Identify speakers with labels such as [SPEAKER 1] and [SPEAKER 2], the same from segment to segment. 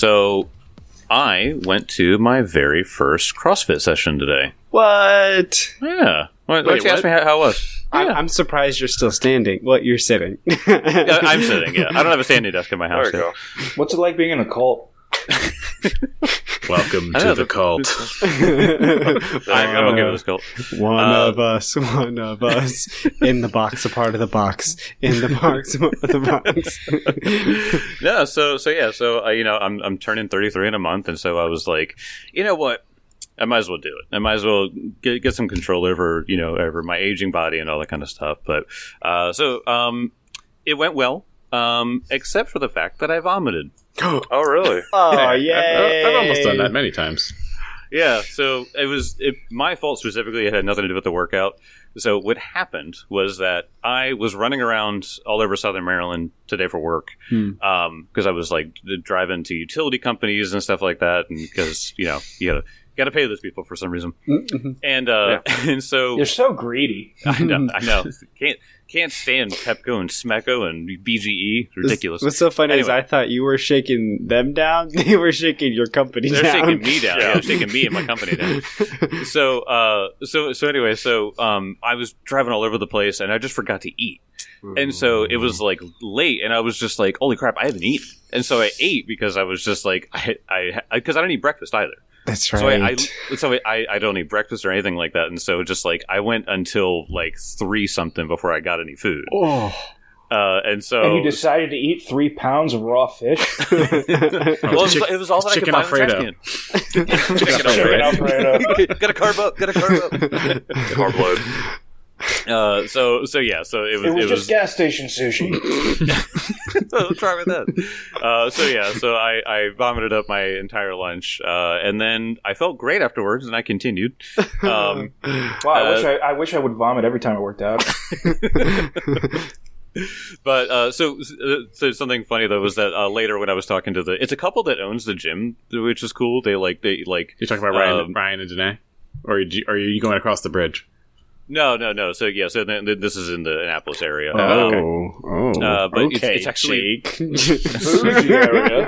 [SPEAKER 1] So I went to my very first CrossFit session today.
[SPEAKER 2] What?
[SPEAKER 1] Yeah. Why don't you ask me how it was?
[SPEAKER 2] Yeah. I'm surprised you're still standing. What, you're sitting?
[SPEAKER 1] Yeah, I'm sitting, yeah. I don't have a standing desk in my house.
[SPEAKER 3] There you go.
[SPEAKER 4] What's it like being in a cult?
[SPEAKER 3] Welcome to the cult.
[SPEAKER 1] I'm okay with this cult.
[SPEAKER 2] One of us. In the box, a part of the box. In the box, a part of the box.
[SPEAKER 1] No, so I'm turning 33 in a month, and so I was like, you know what? I might as well do it. I might as well get some control over my aging body and all that kind of stuff. But it went well, except for the fact that I vomited.
[SPEAKER 3] Oh, really?
[SPEAKER 2] Oh, yeah.
[SPEAKER 5] I've almost done that many times.
[SPEAKER 1] Yeah, so it was my fault specifically. It had nothing to do with the workout. So what happened was that I was running around all over Southern Maryland today for work because I was like driving to utility companies and stuff like that, and because you got to pay those people for some reason. Mm-hmm. And so
[SPEAKER 4] you're so greedy.
[SPEAKER 1] I know. Can't stand Pepco and Smecco and BGE. It's ridiculous.
[SPEAKER 2] What's so funny is I thought you were shaking them down. They were shaking your company down.
[SPEAKER 1] They're shaking me down. Yeah, they're shaking me and my company down. So anyway, I was driving all over the place and I just forgot to eat. And so it was like late and I was just like, holy crap, I haven't eaten. And so I ate because I was just like, because I don't eat breakfast either.
[SPEAKER 2] That's right.
[SPEAKER 1] So I don't eat breakfast or anything like that, and so just like I went until like 3 something before I got any food.
[SPEAKER 2] Oh,
[SPEAKER 1] and
[SPEAKER 4] you decided to eat 3 pounds of raw fish.
[SPEAKER 1] Well, it was all that I could find in the trash can.
[SPEAKER 4] Chicken Alfredo.
[SPEAKER 1] Gotta carb up.
[SPEAKER 3] Carb load.
[SPEAKER 1] So it was
[SPEAKER 4] just gas station sushi.
[SPEAKER 1] Let's try with that. So I vomited up my entire lunch, and then I felt great afterwards, and I continued.
[SPEAKER 4] Wow, I wish I would vomit every time I worked out.
[SPEAKER 1] But so something funny though was that later when I was talking to it's a couple that owns the gym, which is cool. They like
[SPEAKER 5] you're talking about Ryan and Janae, or are you going across the bridge?
[SPEAKER 1] No. So this is in the Annapolis area.
[SPEAKER 2] But
[SPEAKER 1] okay, it's actually
[SPEAKER 4] area.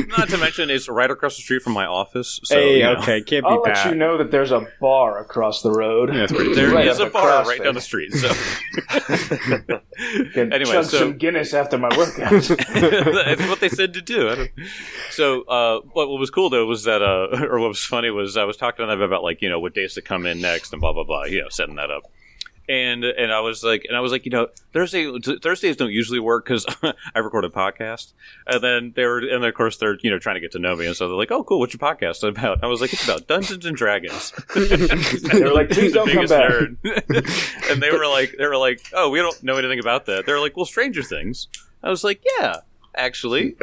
[SPEAKER 1] Not to mention it's right across the street from my office. So,
[SPEAKER 2] okay, can't be
[SPEAKER 4] I'll
[SPEAKER 2] bad.
[SPEAKER 4] let you know that there's a bar across the road.
[SPEAKER 1] Yeah, there is a bar right down the street. So
[SPEAKER 4] anyway, chug some Guinness after my workout.
[SPEAKER 1] That's what they said to do. So what was cool though was that, or what was funny was I was talking to them about like what days to come in next and blah blah blah. Setting that up. And I was like, Thursdays don't usually work because I record a podcast, and of course they're trying to get to know me, and so they're like, oh cool, what's your podcast about? I was like, it's about Dungeons and Dragons.
[SPEAKER 4] They were like, please don't come back.
[SPEAKER 1] And they were like, oh, we don't know anything about that. They were like, well, Stranger Things. I was like, yeah, actually,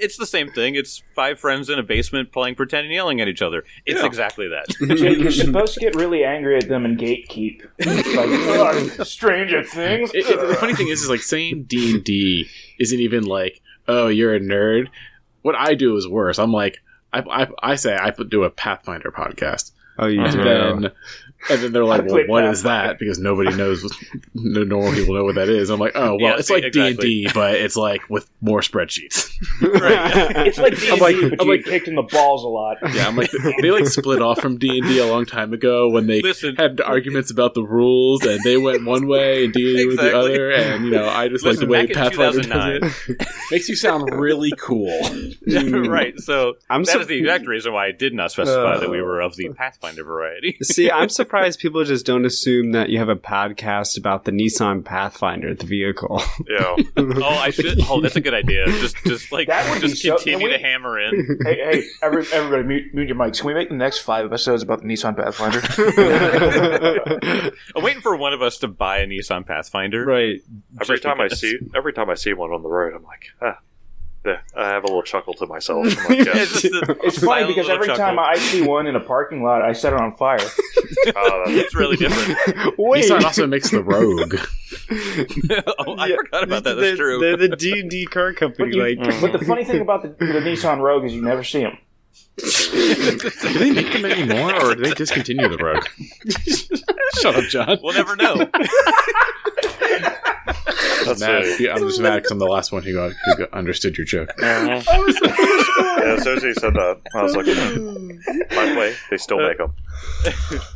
[SPEAKER 1] it's the same thing. It's 5 friends in a basement playing pretend and yelling at each other. It's exactly that.
[SPEAKER 4] Jake, you're supposed to get really angry at them and gatekeep. It's like, Stranger Things.
[SPEAKER 5] The funny thing is like saying D&D isn't even like, oh, you're a nerd. What I do is worse. I'm like, I say I do a Pathfinder podcast.
[SPEAKER 2] Oh, you do.
[SPEAKER 5] And then they're like, well, what is that? Because nobody knows, no normal people know what that is. I'm like, oh, well, it's like D&D, but it's like with more spreadsheets.
[SPEAKER 4] Right. It's like D&D, but you get kicked in the balls a lot.
[SPEAKER 5] Yeah, I'm like, they like split off from D&D a long time ago when they had arguments about the rules, and they went one way and D&D went the other, and, I just like the way Pathfinder does it. Makes you sound really cool.
[SPEAKER 1] Right, so that is the exact reason why I did not specify that we were of the Pathfinder variety.
[SPEAKER 2] See, I'm surprised people just don't assume that you have a podcast about the Nissan Pathfinder, the vehicle.
[SPEAKER 3] Yeah.
[SPEAKER 1] I should. Oh, that's a good idea. Just like continue to hammer in.
[SPEAKER 4] Hey, everybody, mute your mics. Can we make the next 5 episodes about the Nissan Pathfinder?
[SPEAKER 1] I'm waiting for one of us to buy a Nissan Pathfinder.
[SPEAKER 2] Right.
[SPEAKER 3] Every time I see one on the road, I'm like, I have a little chuckle to myself. I'm like,
[SPEAKER 4] it's funny because every time I see one in a parking lot, I set it on fire.
[SPEAKER 1] It's really different.
[SPEAKER 5] Nissan also makes the Rogue.
[SPEAKER 1] I forgot about that. That's true.
[SPEAKER 2] They're the D&D car company.
[SPEAKER 4] But the funny thing about the Nissan Rogue is you never see them.
[SPEAKER 5] Do they make them anymore, or do they discontinue the Rogue? Shut up, John.
[SPEAKER 1] We'll never know.
[SPEAKER 3] That's
[SPEAKER 5] mad.
[SPEAKER 3] it.
[SPEAKER 5] I'm just mad because I'm the last one who understood your joke.
[SPEAKER 3] Yeah, Susie said that. I was like, by the way, they still make them.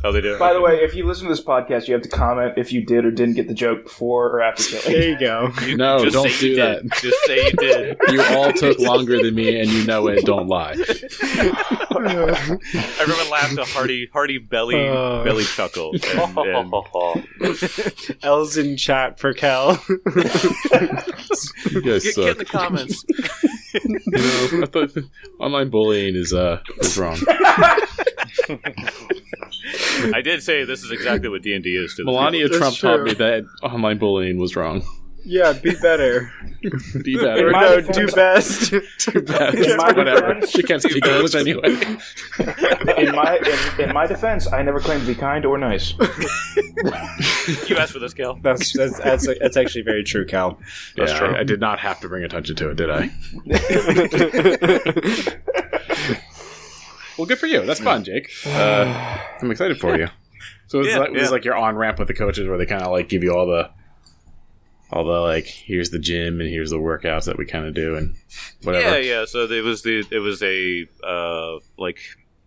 [SPEAKER 1] Oh, they do.
[SPEAKER 4] By the way, if you listen to this podcast, you have to comment if you did or didn't get the joke before or after killing.
[SPEAKER 2] There you go.
[SPEAKER 5] No,
[SPEAKER 1] Just
[SPEAKER 5] don't
[SPEAKER 1] say
[SPEAKER 5] do
[SPEAKER 1] you
[SPEAKER 5] that.
[SPEAKER 1] did. Just say you did.
[SPEAKER 5] You all took longer than me, and you know it. Don't lie.
[SPEAKER 1] Everyone laughed a hearty belly chuckle. And
[SPEAKER 2] L's in chat for Cal.
[SPEAKER 5] You guys
[SPEAKER 1] get
[SPEAKER 5] suck.
[SPEAKER 1] in the comments.
[SPEAKER 5] I thought online bullying is wrong.
[SPEAKER 1] I did say this is exactly what D&D is to the
[SPEAKER 5] Melania
[SPEAKER 1] people.
[SPEAKER 5] Trump
[SPEAKER 2] That's
[SPEAKER 5] taught
[SPEAKER 2] true.
[SPEAKER 5] me that online bullying was wrong.
[SPEAKER 2] Yeah, be better.
[SPEAKER 5] Be
[SPEAKER 2] Or
[SPEAKER 5] better.
[SPEAKER 4] my
[SPEAKER 2] no,
[SPEAKER 4] defense-
[SPEAKER 2] do best.
[SPEAKER 5] Too bad.
[SPEAKER 4] In my
[SPEAKER 5] Whatever.
[SPEAKER 4] defense-
[SPEAKER 5] She can't speak English anyway.
[SPEAKER 4] In my defense, I never claimed to be kind or nice.
[SPEAKER 1] You asked for this, Cal.
[SPEAKER 2] That's actually very true, Cal.
[SPEAKER 3] That's true.
[SPEAKER 5] I did not have to bring attention to it, did I? Well, good for you. That's fun, Jake. I'm excited for you. So it's like your on ramp with the coaches, where they kind of like give you all the like, here's the gym and here's the workouts that we kind of do and whatever.
[SPEAKER 1] Yeah. So it was a like,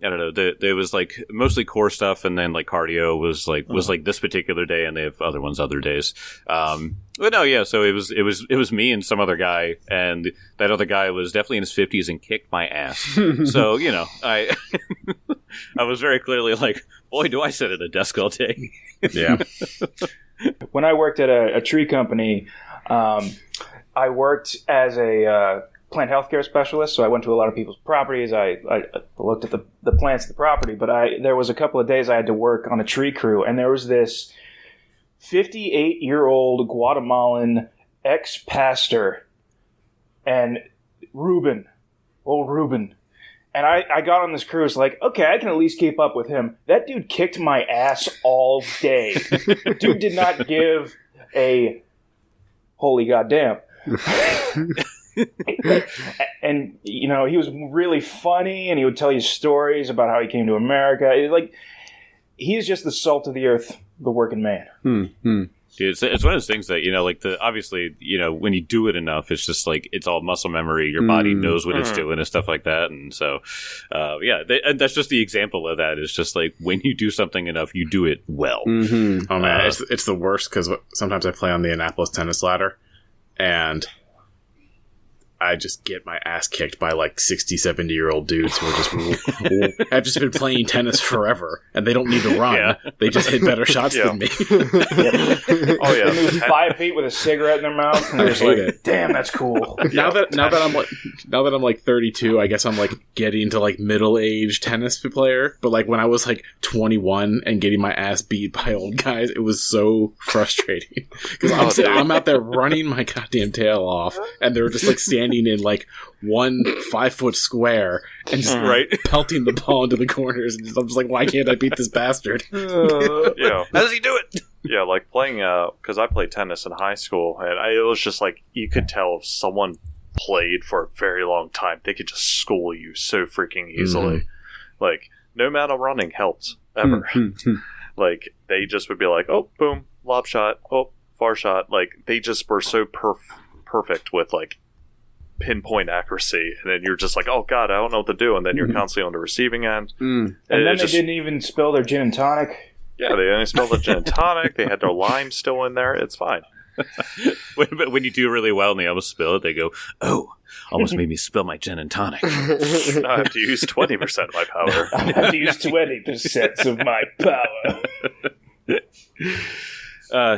[SPEAKER 1] I don't know. There was like mostly core stuff, and then like cardio was like this particular day, and they have other ones other days. But no, yeah. So it was me and some other guy, and that other guy was definitely in his 50s and kicked my ass. So I I was very clearly like, boy, do I sit at a desk all day.
[SPEAKER 5] Yeah.
[SPEAKER 4] When I worked at a tree company, I worked as a plant healthcare specialist, so I went to a lot of people's properties. I looked at the plants of the property, but there was a couple of days I had to work on a tree crew, and there was this 58-year-old Guatemalan ex-pastor, and old Ruben. And I got on this crew, it's like, okay, I can at least keep up with him. That dude kicked my ass all day. Dude did not give a holy goddamn. And, he was really funny, and he would tell you stories about how he came to America. He's just the salt of the earth, the working man.
[SPEAKER 1] Dude, it's one of those things that, obviously, when you do it enough, it's just like, it's all muscle memory. Your body knows what it's doing and stuff like that. And so, and that's just the example of that. It's just like, when you do something enough, you do it well.
[SPEAKER 2] Mm-hmm.
[SPEAKER 5] Oh man, it's the worst because sometimes I play on the Annapolis tennis ladder, and I just get my ass kicked by like 60, 70-year-old dudes who are just have just been playing tennis forever, and they don't need to run. Yeah. They just hit better shots than me.
[SPEAKER 3] Oh yeah,
[SPEAKER 4] They move 5 feet with a cigarette in their mouth, and they're just like,
[SPEAKER 5] it.
[SPEAKER 4] "Damn, that's cool."
[SPEAKER 5] Now that I'm like 32, I guess I'm like getting to like middle-aged tennis player. But like when I was like 21 and getting my ass beat by old guys, it was so frustrating because I'm out there running my goddamn tail off, and they're just like standing in like 1 5-foot square and just pelting the ball into the corners, and I'm just like, why can't I beat this bastard?
[SPEAKER 3] Yeah.
[SPEAKER 1] How does he do it?
[SPEAKER 3] Yeah, like playing, because I played tennis in high school, and it was just like, you could tell if someone played for a very long time, they could just school you so freaking easily. Like, no amount of running helped, ever. Like, they just would be like, oh, boom, lob shot, oh, far shot. Like, they just were so perfect with, like, pinpoint accuracy, and then you're just like, oh god, I don't know what to do, and then you're constantly on the receiving end.
[SPEAKER 4] And then they didn't even spill their gin and tonic.
[SPEAKER 3] Yeah, they only spilled the gin and tonic. They had their lime still in there. It's fine.
[SPEAKER 1] When you do really well and they almost spill it, they go, oh, almost made me spill my gin and tonic.
[SPEAKER 3] I have to use 20% of my power.
[SPEAKER 4] I have to use 20% of my power.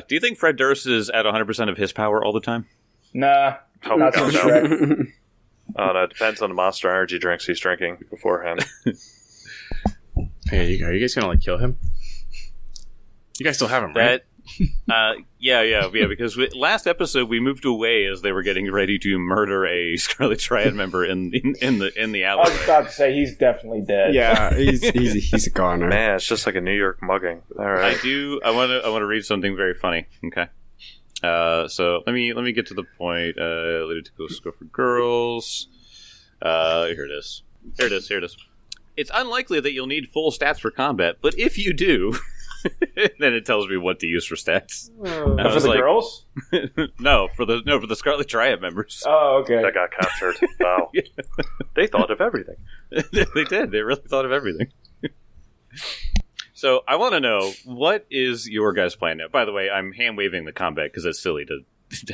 [SPEAKER 1] Do you think Fred Durst is at 100% of his power all the time?
[SPEAKER 4] Nah, not so Shrek.
[SPEAKER 3] No, it depends on the Monster Energy drinks he's drinking beforehand.
[SPEAKER 5] Hey, are you guys gonna like kill him? You guys still have him, right?
[SPEAKER 1] Yeah, because last episode we moved away as they were getting ready to murder a Scarlet Triad member in the
[SPEAKER 4] I
[SPEAKER 1] alleyway.
[SPEAKER 4] was about to say he's definitely dead.
[SPEAKER 2] Yeah, he's a goner.
[SPEAKER 3] Man, it's just like a New York mugging. All right.
[SPEAKER 1] I want to read something very funny. Okay. So let me get to the point. Lead to go for girls. Here it is. It's unlikely that you'll need full stats for combat, but if you do, And then it tells me what to use for stats.
[SPEAKER 4] For the girls?
[SPEAKER 1] No, for the Scarlet Triad members.
[SPEAKER 4] Oh, okay.
[SPEAKER 3] That got captured. Wow.
[SPEAKER 1] Yeah.
[SPEAKER 3] They thought of everything.
[SPEAKER 1] They did. They really thought of everything. So I want to know, what is your guys' plan now? By the way, I'm hand-waving the combat because it's silly to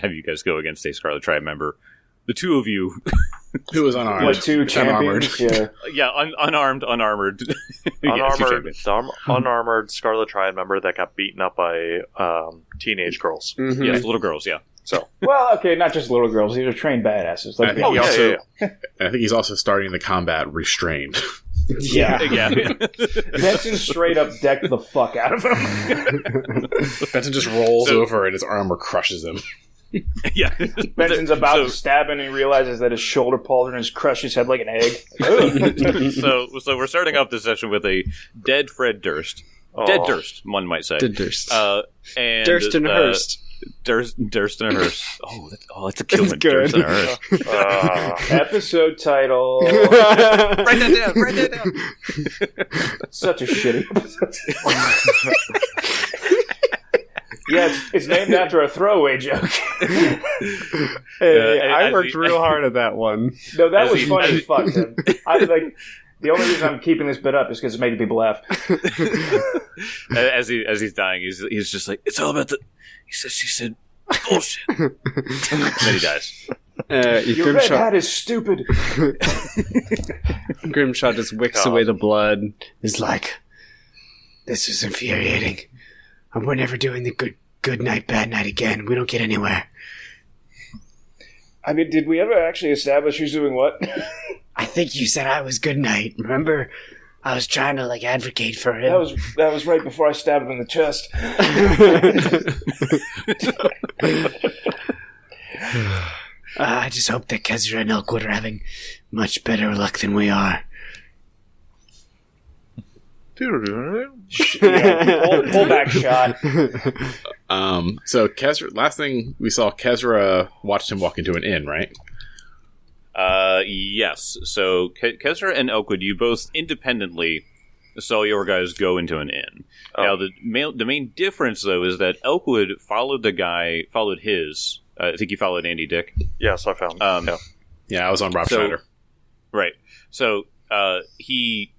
[SPEAKER 1] have you guys go against a Scarlet Triad member. The two of you...
[SPEAKER 5] Who was unarmed?
[SPEAKER 4] What, two champions?
[SPEAKER 1] Yeah, unarmed.
[SPEAKER 3] Unarmed, unarmored Scarlet Triad member that got beaten up by teenage girls.
[SPEAKER 2] Mm-hmm.
[SPEAKER 1] Yes, little girls, yeah.
[SPEAKER 3] So,
[SPEAKER 4] well, okay, not just little girls. These are trained badasses.
[SPEAKER 5] I think he's also starting the combat restrained.
[SPEAKER 4] Yeah.
[SPEAKER 1] Benson
[SPEAKER 4] straight up decked the fuck out of him.
[SPEAKER 5] Benson just rolls over and his armor crushes him.
[SPEAKER 1] Yeah.
[SPEAKER 4] Benson's about to stab him and he realizes that his shoulder pauldron has crushed his head like an egg.
[SPEAKER 1] So we're starting off this session with a dead Fred Durst. Oh. Dead Durst, one might say.
[SPEAKER 2] Dead Durst.
[SPEAKER 1] And
[SPEAKER 2] Durst and Hurst.
[SPEAKER 1] Durst and Hurst. That's a good one. Durst and Hurst.
[SPEAKER 4] Episode title.
[SPEAKER 1] Write that down.
[SPEAKER 4] Such a shitty episode. Yeah, it's named after a throwaway joke.
[SPEAKER 2] I worked real hard at that one.
[SPEAKER 4] No, that was funny as fuck, Tim. The only reason I'm keeping this bit up is because it's making people laugh.
[SPEAKER 1] As he's dying, he's just like, it's all about the... She said, bullshit. And then he dies.
[SPEAKER 4] Your red hat is stupid.
[SPEAKER 2] Grimshot just wicks away the blood. He's like, this is infuriating. And we're never doing the good night, bad night again. We don't get anywhere.
[SPEAKER 4] I mean, did we ever actually establish who's doing what?
[SPEAKER 2] I think you said I was good night. Remember? I was trying to, advocate for him.
[SPEAKER 4] That was right before I stabbed him in the chest.
[SPEAKER 2] I just hope that Kezra and Elkwood are having much better luck than we are.
[SPEAKER 4] Pull back shot.
[SPEAKER 5] So Kezra, last thing we saw, Kezra watched him walk into an inn, right?
[SPEAKER 1] Yes. So Kezra and Elkwood, you both independently saw your guys go into an inn. Oh. Now the main difference though is that Elkwood followed his. I think you followed Andy Dick.
[SPEAKER 3] Yes, I found.
[SPEAKER 5] Yeah, I was on Rob Schneider.
[SPEAKER 1] Right. So he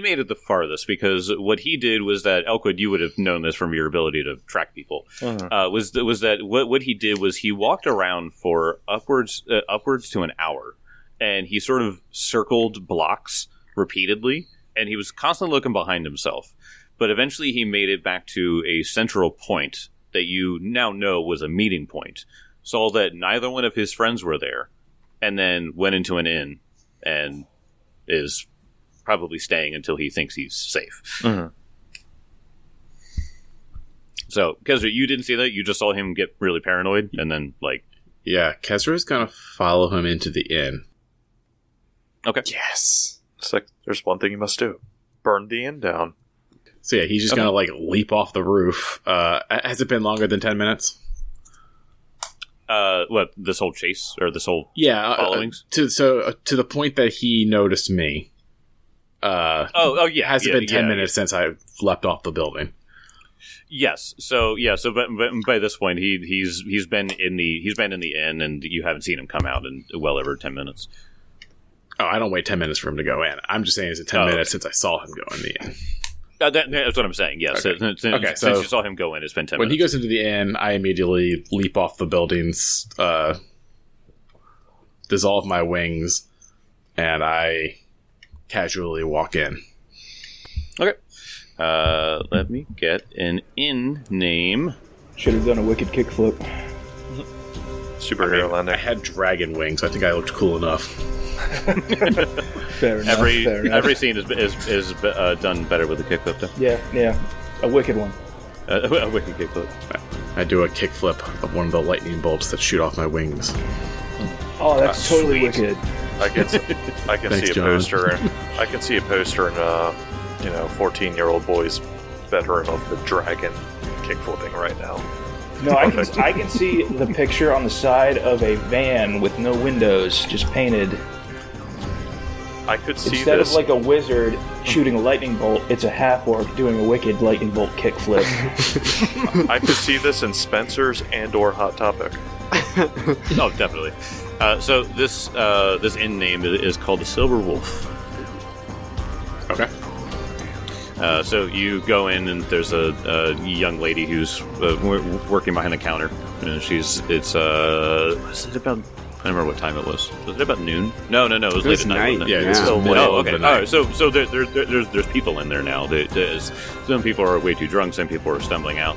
[SPEAKER 1] made it the farthest because what he did was that Elkwood, you would have known this from your ability to track people. Was that what he did was he walked around for upwards to an hour, and he sort of circled blocks repeatedly, and he was constantly looking behind himself. But eventually, he made it back to a central point that you now know was a meeting point. Saw that neither one of his friends were there, and then went into an inn and is probably staying until he thinks he's safe.
[SPEAKER 3] Mm-hmm.
[SPEAKER 1] So, Kezra, you didn't see that? You just saw him get really paranoid, and then,
[SPEAKER 5] Yeah, Kezra's gonna follow him into the inn.
[SPEAKER 1] Okay.
[SPEAKER 2] Yes.
[SPEAKER 3] It's like, there's one thing you must do. Burn the inn down.
[SPEAKER 5] So yeah, he's just gonna, leap off the roof. Has it been longer than 10 minutes?
[SPEAKER 1] What, this whole chase? Or this whole followings?
[SPEAKER 5] To the point that he noticed me.
[SPEAKER 1] Yeah.
[SPEAKER 5] Has it been 10 minutes since I leapt off the building?
[SPEAKER 1] Yes. So but by this point he's been in the inn, and you haven't seen him come out in well over 10 minutes.
[SPEAKER 5] Oh, I don't wait 10 minutes for him to go in. I'm just saying, is it 10 minutes since I saw him go in the inn?
[SPEAKER 1] That's what I'm saying. Yes.
[SPEAKER 5] Okay.
[SPEAKER 1] Since you saw him go in, it's been 10 minutes.
[SPEAKER 5] When he goes into the inn, I immediately leap off the buildings, dissolve my wings, and I casually walk in.
[SPEAKER 1] Okay. Let me get an inn name.
[SPEAKER 4] Should have done a wicked kickflip.
[SPEAKER 3] Superhero landing.
[SPEAKER 5] I had dragon wings, so I think I looked cool enough.
[SPEAKER 4] Fair enough.
[SPEAKER 1] Every scene is done better with a kickflip, though.
[SPEAKER 4] Yeah. A wicked one.
[SPEAKER 1] A wicked kickflip.
[SPEAKER 5] I do a kickflip of one of the lightning bolts that shoot off my wings.
[SPEAKER 4] Oh, that's totally
[SPEAKER 1] sweet.
[SPEAKER 4] Wicked.
[SPEAKER 3] I can
[SPEAKER 5] Thanks,
[SPEAKER 3] see a
[SPEAKER 5] John.
[SPEAKER 3] poster. I can see a poster in 14-year-old boy's bedroom of the dragon kickflipping right now.
[SPEAKER 4] No, I can see the picture on the side of a van with no windows, just painted.
[SPEAKER 3] I could see
[SPEAKER 4] Instead
[SPEAKER 3] this.
[SPEAKER 4] of like a wizard shooting a lightning bolt, it's a half-orc doing a wicked lightning bolt kickflip.
[SPEAKER 3] I could see this in Spencer's and/or Hot Topic.
[SPEAKER 1] Oh, definitely. So this inn name is called the Silver Wolf.
[SPEAKER 5] Okay.
[SPEAKER 1] So you go in and there's a young lady who's working behind the counter. And was it about? I don't remember what time it was. Was it about noon? No. It was late at night. Wasn't it?
[SPEAKER 5] Yeah, it's still late.
[SPEAKER 1] Oh, okay. All right. So there's people in there now. Some people are way too drunk. Some people are stumbling out.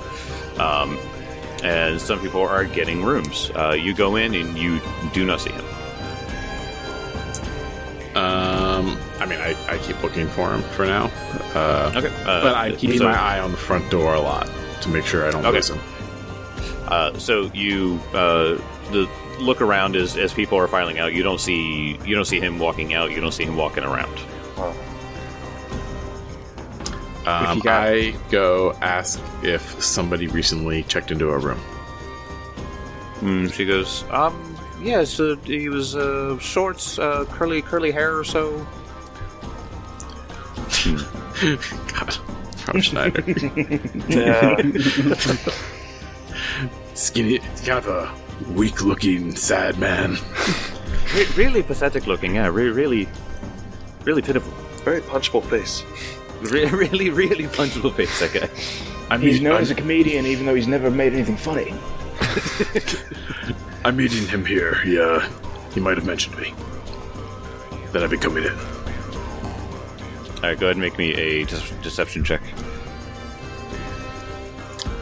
[SPEAKER 1] And some people are getting rooms. You go in and you do not see him.
[SPEAKER 5] I mean, I keep looking for him for now.
[SPEAKER 1] Okay.
[SPEAKER 5] But I'm keeping my eye on the front door a lot to make sure I don't lose him.
[SPEAKER 1] So you the look around as people are filing out. You don't see him walking out. You don't see him walking around.
[SPEAKER 3] Wow.
[SPEAKER 5] I go ask if somebody recently checked into a room.
[SPEAKER 1] She goes, yeah, so he was shorts, curly hair or so.
[SPEAKER 5] God, Rob Schneider.
[SPEAKER 3] Yeah.
[SPEAKER 5] Skinny, kind of a weak-looking, sad man.
[SPEAKER 1] Really pathetic looking, yeah. Really pitiful.
[SPEAKER 3] Very punchable face.
[SPEAKER 1] Really punchable face, that guy.
[SPEAKER 5] I mean,
[SPEAKER 4] He's known as a comedian, even though he's never made anything funny.
[SPEAKER 5] I'm meeting him here. He might have mentioned me. That I'd be coming in.
[SPEAKER 1] Alright, go ahead and make me a deception check.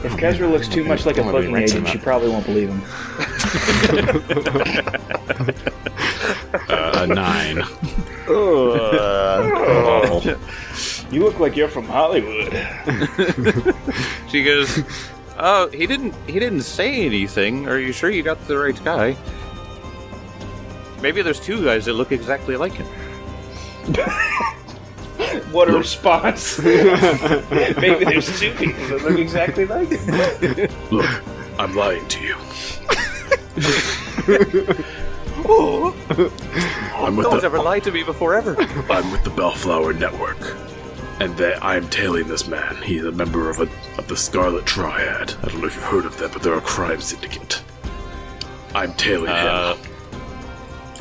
[SPEAKER 4] If Kezra looks too much like a booking agent, she probably won't believe him.
[SPEAKER 5] A 9.
[SPEAKER 4] You look like you're from Hollywood.
[SPEAKER 1] She goes, "Oh, he didn't say anything. Are you sure you got the right guy? Maybe there's two guys that look exactly like him."
[SPEAKER 4] What a response. Maybe there's two people that look exactly like him.
[SPEAKER 5] Look, I'm lying to you.
[SPEAKER 1] No one's ever lied to me before, ever.
[SPEAKER 5] I'm with the Bellflower Network, and I'm tailing this man. He's a member of the Scarlet Triad. I don't know if you've heard of them, but they're a crime syndicate. I'm tailing him.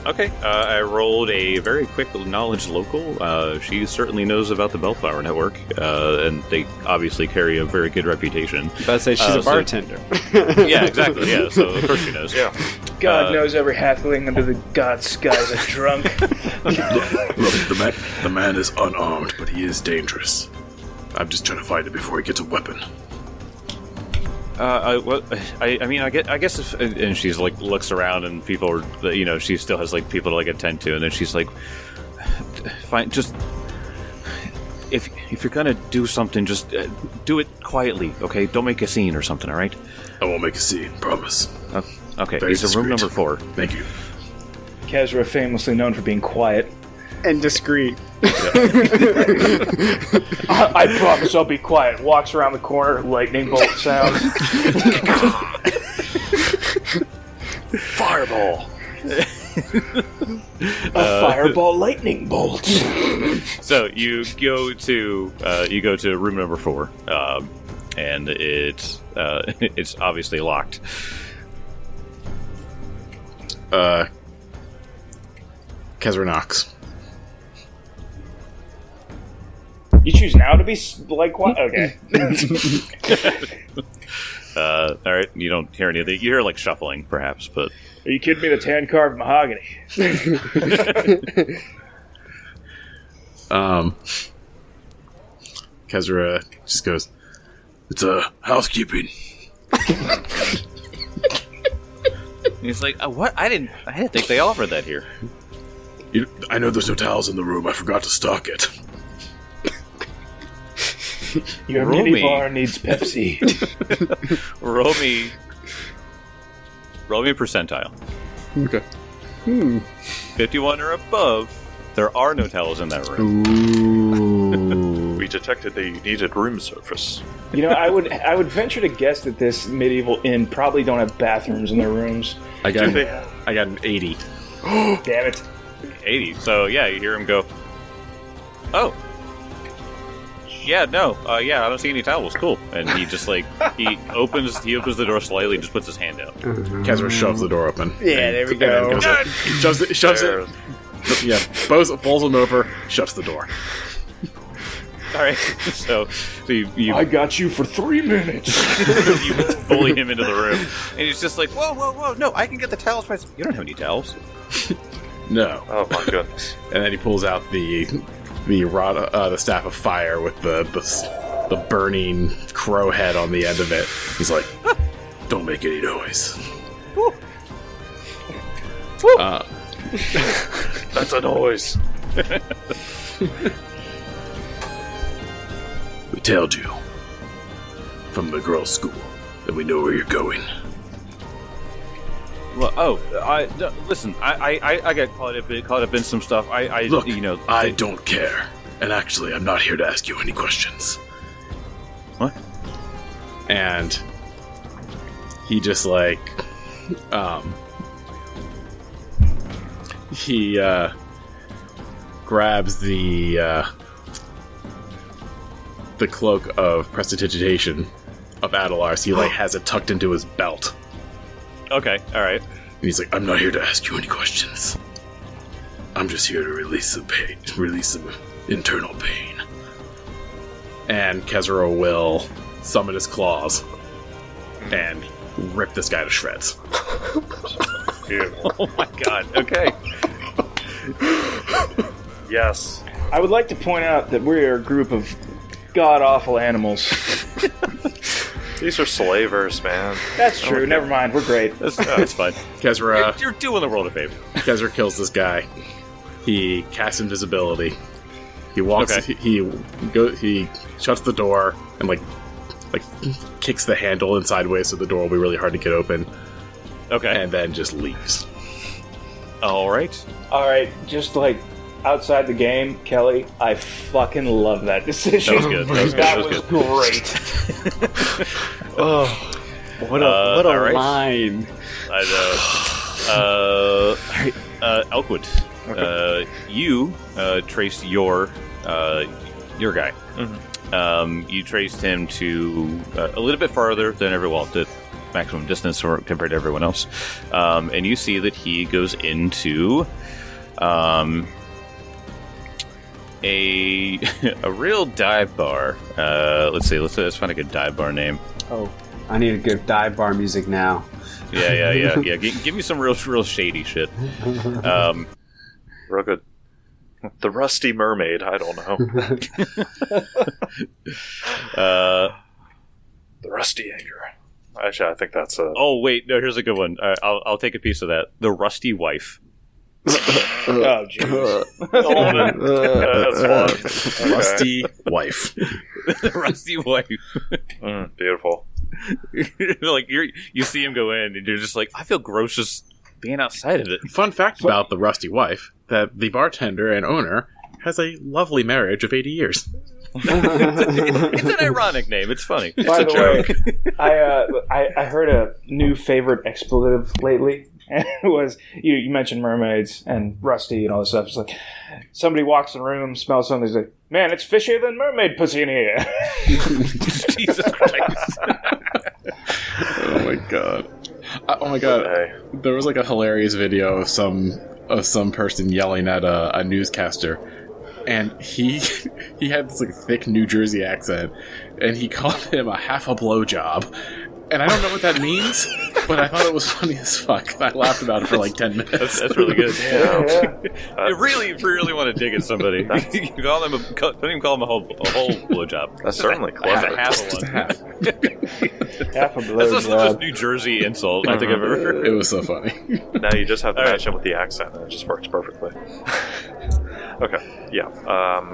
[SPEAKER 1] Okay, I rolled a very quick knowledge local. She certainly knows about the Bellflower Network, and they obviously carry a very good reputation.
[SPEAKER 2] I was about to say, she's a bartender.
[SPEAKER 1] Yeah, exactly, yeah, so of course she knows.
[SPEAKER 3] Yeah.
[SPEAKER 4] God knows every halfling under the god skies are drunk.
[SPEAKER 5] Look, the man is unarmed, but he is dangerous. I'm just trying to find him before he gets a weapon.
[SPEAKER 1] I guess if, and she's like looks around and people are, she still has like people to like attend to, and then she's like, fine, just if you're gonna do something, just do it quietly, okay? Don't make a scene or something, all right?
[SPEAKER 5] I won't make a scene, promise.
[SPEAKER 1] Okay,
[SPEAKER 5] Very
[SPEAKER 1] it's a room
[SPEAKER 5] discreet.
[SPEAKER 1] number 4.
[SPEAKER 5] Thank you.
[SPEAKER 4] Kezra, famously known for being quiet.
[SPEAKER 2] And discreet.
[SPEAKER 4] I promise I'll be quiet. Walks around the corner, lightning bolt sounds.
[SPEAKER 3] Fireball.
[SPEAKER 4] A fireball lightning bolt.
[SPEAKER 1] So you go to room number 4, and it's obviously locked.
[SPEAKER 5] Kezra knocks.
[SPEAKER 4] You choose now to be like quiet? Okay.
[SPEAKER 1] All right, you don't hear anything. You hear like shuffling, perhaps, but
[SPEAKER 4] Are you kidding me? That's hand carved mahogany.
[SPEAKER 5] Kezra just goes, "It's housekeeping."
[SPEAKER 1] he's like, "What? I didn't think they offered that here."
[SPEAKER 5] I know there's no towels in the room. I forgot to stock it.
[SPEAKER 4] Your
[SPEAKER 1] Roll
[SPEAKER 4] mini
[SPEAKER 1] me.
[SPEAKER 4] bar needs Pepsi.
[SPEAKER 1] Roll me a percentile.
[SPEAKER 5] Okay.
[SPEAKER 1] 51 or above. There are no towels in that room.
[SPEAKER 2] Ooh.
[SPEAKER 3] We detected that you needed room service.
[SPEAKER 4] You know, I would venture to guess that this medieval inn probably don't have bathrooms in their rooms.
[SPEAKER 5] I got
[SPEAKER 3] Do they?
[SPEAKER 5] an 80.
[SPEAKER 4] Damn it.
[SPEAKER 1] 80. So yeah, you hear him go, "Oh, yeah, no, yeah, I don't see any towels. Cool." And he just like he opens the door slightly, just puts his hand out.
[SPEAKER 5] Kezra shoves the door open.
[SPEAKER 2] Yeah, there we go.
[SPEAKER 5] Shoves it. Yeah, bowls him over, shuts the door.
[SPEAKER 1] All right, so you
[SPEAKER 4] I got you for 3 minutes.
[SPEAKER 1] you bully him into the room, and he's just like, whoa, no, I can get the towels myself. You don't have any towels.
[SPEAKER 5] No.
[SPEAKER 3] Oh my goodness.
[SPEAKER 5] And then he pulls out the rod, the staff of fire with the burning crow head on the end of it. He's like, "Don't make any noise."
[SPEAKER 3] That's a noise.
[SPEAKER 5] We told you from the girls' school that we know where you're going.
[SPEAKER 1] Well, listen, I got caught up in some stuff.
[SPEAKER 5] Look, I don't care. And actually, I'm not here to ask you any questions.
[SPEAKER 1] What?
[SPEAKER 5] And he just like, he grabs the cloak of prestidigitation of Adelar, so he like has it tucked into his belt.
[SPEAKER 1] Okay, all right.
[SPEAKER 5] And he's like, "I'm not here to ask you any questions. I'm just here to release some pain, release some internal pain." And Kezro will summon his claws and rip this guy to shreds.
[SPEAKER 1] Oh my god, okay.
[SPEAKER 3] Yes.
[SPEAKER 4] I would like to point out that we're a group of god-awful animals.
[SPEAKER 3] These are slavers, man.
[SPEAKER 4] That's true. Never mind. We're great.
[SPEAKER 1] That's fine.
[SPEAKER 5] Kezra,
[SPEAKER 1] You're doing the world a favor.
[SPEAKER 5] Kezra kills this guy. He casts invisibility. He walks.
[SPEAKER 1] Okay.
[SPEAKER 5] He shuts the door and like kicks the handle in sideways, so the door will be really hard to get open.
[SPEAKER 1] Okay.
[SPEAKER 5] And then just leaves.
[SPEAKER 1] All right.
[SPEAKER 4] All right, just like outside the game, Kelly, I fucking love that decision.
[SPEAKER 1] That was good.
[SPEAKER 4] That was great.
[SPEAKER 2] Oh, what a
[SPEAKER 1] right.
[SPEAKER 2] line!
[SPEAKER 1] I know. Elkwood, you traced your guy.
[SPEAKER 3] Mm-hmm.
[SPEAKER 1] You traced him to a little bit farther than everyone, the maximum distance compared to everyone else, and you see that he goes into a real dive bar. Let's see. Let's find a good dive bar name.
[SPEAKER 2] Oh, I need a good dive bar music now.
[SPEAKER 1] Yeah. Give me some real shady shit.
[SPEAKER 3] Real good. The Rusty Mermaid. I don't know. The Rusty Anchor. Actually, I think that's a...
[SPEAKER 1] Oh wait, no. Here's a good one. I'll take a piece of that. The Rusty Wife.
[SPEAKER 4] Oh, jeez.
[SPEAKER 3] That's fun.
[SPEAKER 5] Rusty wife.
[SPEAKER 1] The Rusty Wife.
[SPEAKER 3] Beautiful.
[SPEAKER 1] Like you see him go in, and you're just like, I feel gross just being outside of it.
[SPEAKER 5] Fun fact about the Rusty wife: that the bartender and owner has a lovely marriage of 80 years.
[SPEAKER 1] It's an ironic name. It's funny.
[SPEAKER 4] By the way, I heard a new favorite expletive lately. And it was, you mentioned mermaids and Rusty and all this stuff. It's like, somebody walks in the room, smells something, he's like, "Man, it's fishier than mermaid pussy in here."
[SPEAKER 1] Jesus Christ.
[SPEAKER 5] Oh my god. There was like a hilarious video of some person yelling at a newscaster, and he had this like thick New Jersey accent, and he called him a half a blowjob. And I don't know what that means, but I thought it was funny as fuck. I laughed about it for like 10 minutes.
[SPEAKER 1] That's really good.
[SPEAKER 4] Yeah.
[SPEAKER 1] You really want to dig at somebody. You don't even call him a whole blowjob.
[SPEAKER 3] That's certainly clever.
[SPEAKER 1] Half a one.
[SPEAKER 4] Half a
[SPEAKER 1] That's the
[SPEAKER 4] blowjob.
[SPEAKER 1] most New Jersey insult I think I've ever heard.
[SPEAKER 5] It was so funny.
[SPEAKER 3] Now you just have to
[SPEAKER 1] All
[SPEAKER 3] match it with the accent, and it just works perfectly. Okay, yeah.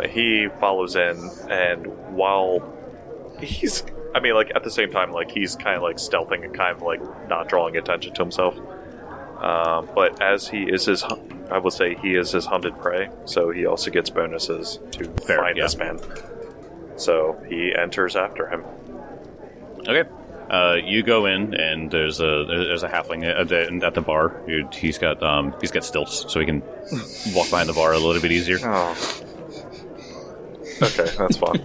[SPEAKER 3] He follows in, and while he's... I mean, like, at the same time, like, he's kind of, like, stealthing and kind of, like, not drawing attention to himself. But as he is his... I would say he is his hunted prey, so he also gets bonuses to find this man. So he enters after him.
[SPEAKER 1] Okay. You go in, and there's a halfling at the bar. He's got stilts, so he can walk behind the bar a little bit easier.
[SPEAKER 3] Oh. Okay, that's fine.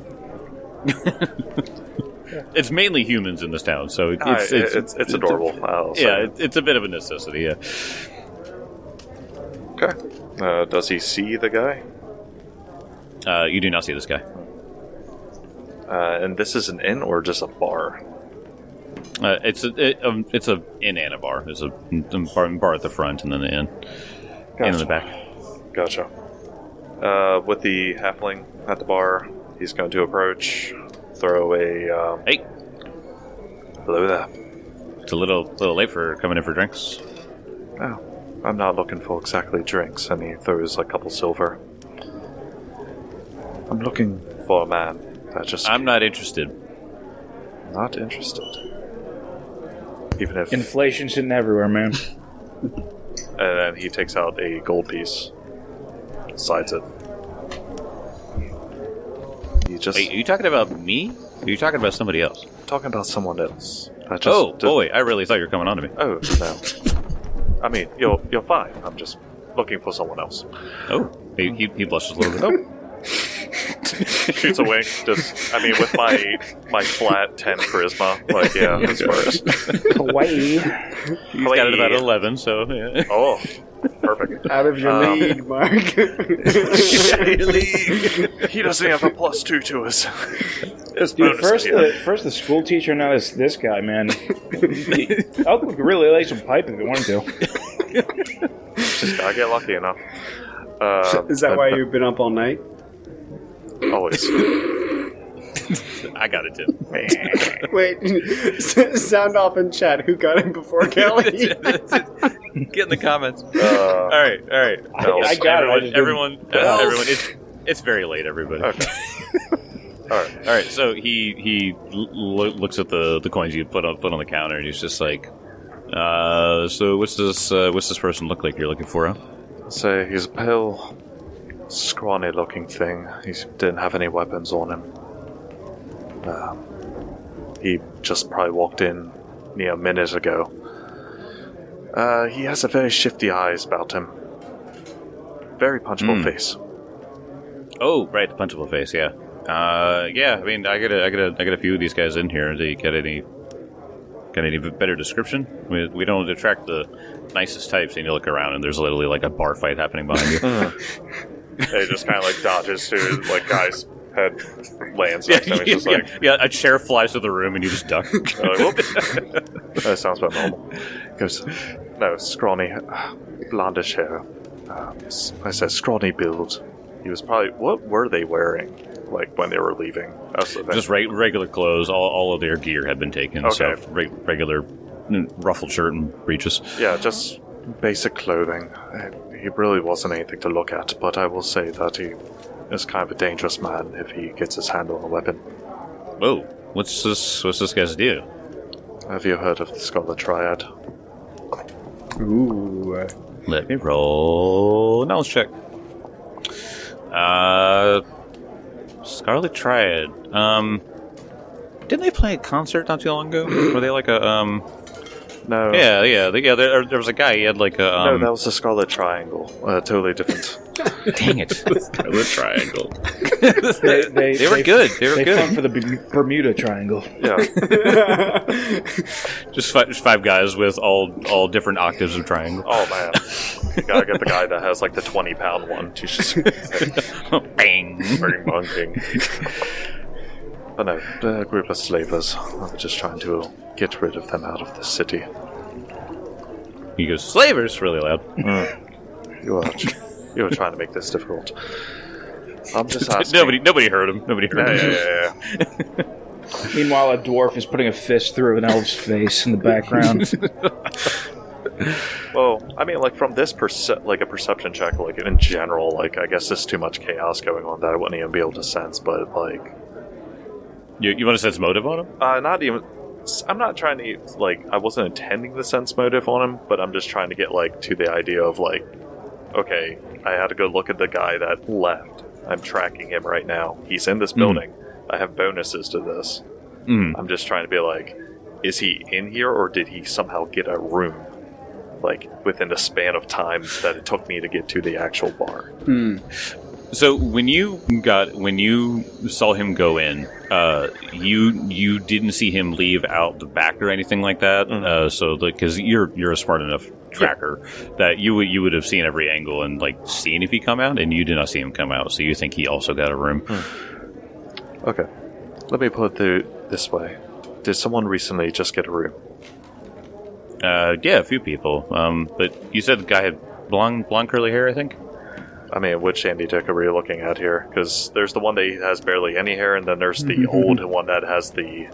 [SPEAKER 1] It's mainly humans in this town, so
[SPEAKER 3] it's adorable.
[SPEAKER 1] It's a bit of a necessity. Yeah.
[SPEAKER 3] Okay. Does he see the guy?
[SPEAKER 1] You do not see this guy.
[SPEAKER 3] And this is an inn or just a bar?
[SPEAKER 1] It's a inn and a bar. There's a bar at the front and then the inn.
[SPEAKER 3] Gotcha.
[SPEAKER 1] Inn in the back.
[SPEAKER 3] Gotcha. With the halfling at the bar, he's going to approach, throw a...
[SPEAKER 1] Hey!
[SPEAKER 3] Hello there.
[SPEAKER 1] It's a little late for coming in for drinks.
[SPEAKER 3] Oh, I'm not looking for exactly drinks, and he throws a couple silver. I'm looking for a man that just...
[SPEAKER 1] I'm not interested.
[SPEAKER 3] Not interested. Even if...
[SPEAKER 4] Inflation's hitting everywhere, man.
[SPEAKER 3] And then he takes out a gold piece. Sides it.
[SPEAKER 1] Wait, are you talking about me? Or are you talking about somebody else?
[SPEAKER 3] Talking about someone else.
[SPEAKER 1] Boy, I really thought you were coming on to me.
[SPEAKER 3] Oh, no. I mean, you're fine. I'm just looking for someone else.
[SPEAKER 1] Oh, he blushes a little bit.
[SPEAKER 3] Shoots a wink. With my flat 10 charisma, like, yeah, that's worse.
[SPEAKER 4] Kawaii.
[SPEAKER 1] He's got it about 11, so yeah.
[SPEAKER 3] Oh, perfect.
[SPEAKER 2] Out of your league, Mark.
[SPEAKER 3] He doesn't have a +2 to his.
[SPEAKER 4] Dude, first the school teacher, now this guy, man. Elk would really lay some pipe if he wanted to.
[SPEAKER 3] Just gotta get lucky enough.
[SPEAKER 2] Is that why you've been up all night?
[SPEAKER 3] Always.
[SPEAKER 1] I got it, Tim.
[SPEAKER 2] Wait, sound off in chat. Who got it before Kelly?
[SPEAKER 1] Get in the comments. All right.
[SPEAKER 4] I got it.
[SPEAKER 1] Everyone. It's very late, everybody.
[SPEAKER 3] Okay.
[SPEAKER 1] All right. So he looks at the coins you put on the counter, and he's just like, "So what's this person look like you're looking for?" Huh?
[SPEAKER 3] So he's a pale, scrawny-looking thing. He didn't have any weapons on him. He just probably walked in a minute ago. He has a very shifty eyes about him. Very punchable face.
[SPEAKER 1] Oh, right, the punchable face. Yeah. Yeah. I mean, I got a few of these guys in here. Do you get any better description? We don't attract the nicest types. And you look around, and there's literally like a bar fight happening behind you.
[SPEAKER 3] He just kind of like dodges to guy's head lands next to him. He's just
[SPEAKER 1] a chair flies to the room, and you just duck.
[SPEAKER 3] That sounds about normal. He goes, no, scrawny, blondish hair. I said scrawny build. He was probably... What were they wearing, when they were leaving? That's the thing.
[SPEAKER 1] Just regular clothes. All of their gear had been taken.
[SPEAKER 3] Okay.
[SPEAKER 1] So regular ruffled shirt and breeches.
[SPEAKER 3] Yeah, just basic clothing. He really wasn't anything to look at, but I will say that he is kind of a dangerous man if he gets his hand on a weapon.
[SPEAKER 1] Whoa, what's this guy's deal?
[SPEAKER 3] Have you heard of the Scarlet Triad?
[SPEAKER 2] Ooh.
[SPEAKER 1] Let me roll knowledge check. Scarlet Triad. Didn't they play a concert not too long ago? Were they like a
[SPEAKER 3] No.
[SPEAKER 1] Yeah. There was a guy. He had like a.
[SPEAKER 3] No, that was the Scarlet Triangle. Totally different.
[SPEAKER 1] Dang it!
[SPEAKER 5] Scarlet Triangle.
[SPEAKER 4] They
[SPEAKER 1] were good. They were good.
[SPEAKER 4] fought for the Bermuda Triangle.
[SPEAKER 3] Yeah.
[SPEAKER 1] just five guys with all different octaves of triangle.
[SPEAKER 3] Oh man, you gotta get the guy that has like the 20-pound one. To just
[SPEAKER 1] Bang!
[SPEAKER 3] bunking. But no, the group of slavers. I'm just trying to get rid of them out of the city.
[SPEAKER 1] He goes, "Slavers!" really loud.
[SPEAKER 3] You were trying to make this difficult. I'm just asking.
[SPEAKER 1] Nobody heard him.
[SPEAKER 3] Yeah.
[SPEAKER 4] Meanwhile, a dwarf is putting a fist through an elf's face in the background.
[SPEAKER 3] Well, I mean, from this a perception check, in general, I guess there's too much chaos going on that I wouldn't even be able to sense, but
[SPEAKER 1] You want to sense motive on him?
[SPEAKER 3] Not even... I'm not trying to, I wasn't intending to sense motive on him, but I'm just trying to get, to the idea of, okay, I had to go look at the guy that left. I'm tracking him right now. He's in this building. I have bonuses to this. I'm just trying to be is he in here, or did he somehow get a room, like, within the span of time that it took me to get to the actual bar?
[SPEAKER 1] So when you saw him go in, you didn't see him leave out the back or anything like that. So because you're a smart enough tracker that you would have seen every angle and like seen if he come out, and you did not see him come out. So you think he also got a room?
[SPEAKER 3] Okay, let me put it this way: did someone recently just get a room?
[SPEAKER 1] Yeah, a few people. But you said the guy had blonde curly hair, I think.
[SPEAKER 3] I mean, which Andy Dick are we looking at here? Because there's the one that has barely any hair, and then there's the old one that has the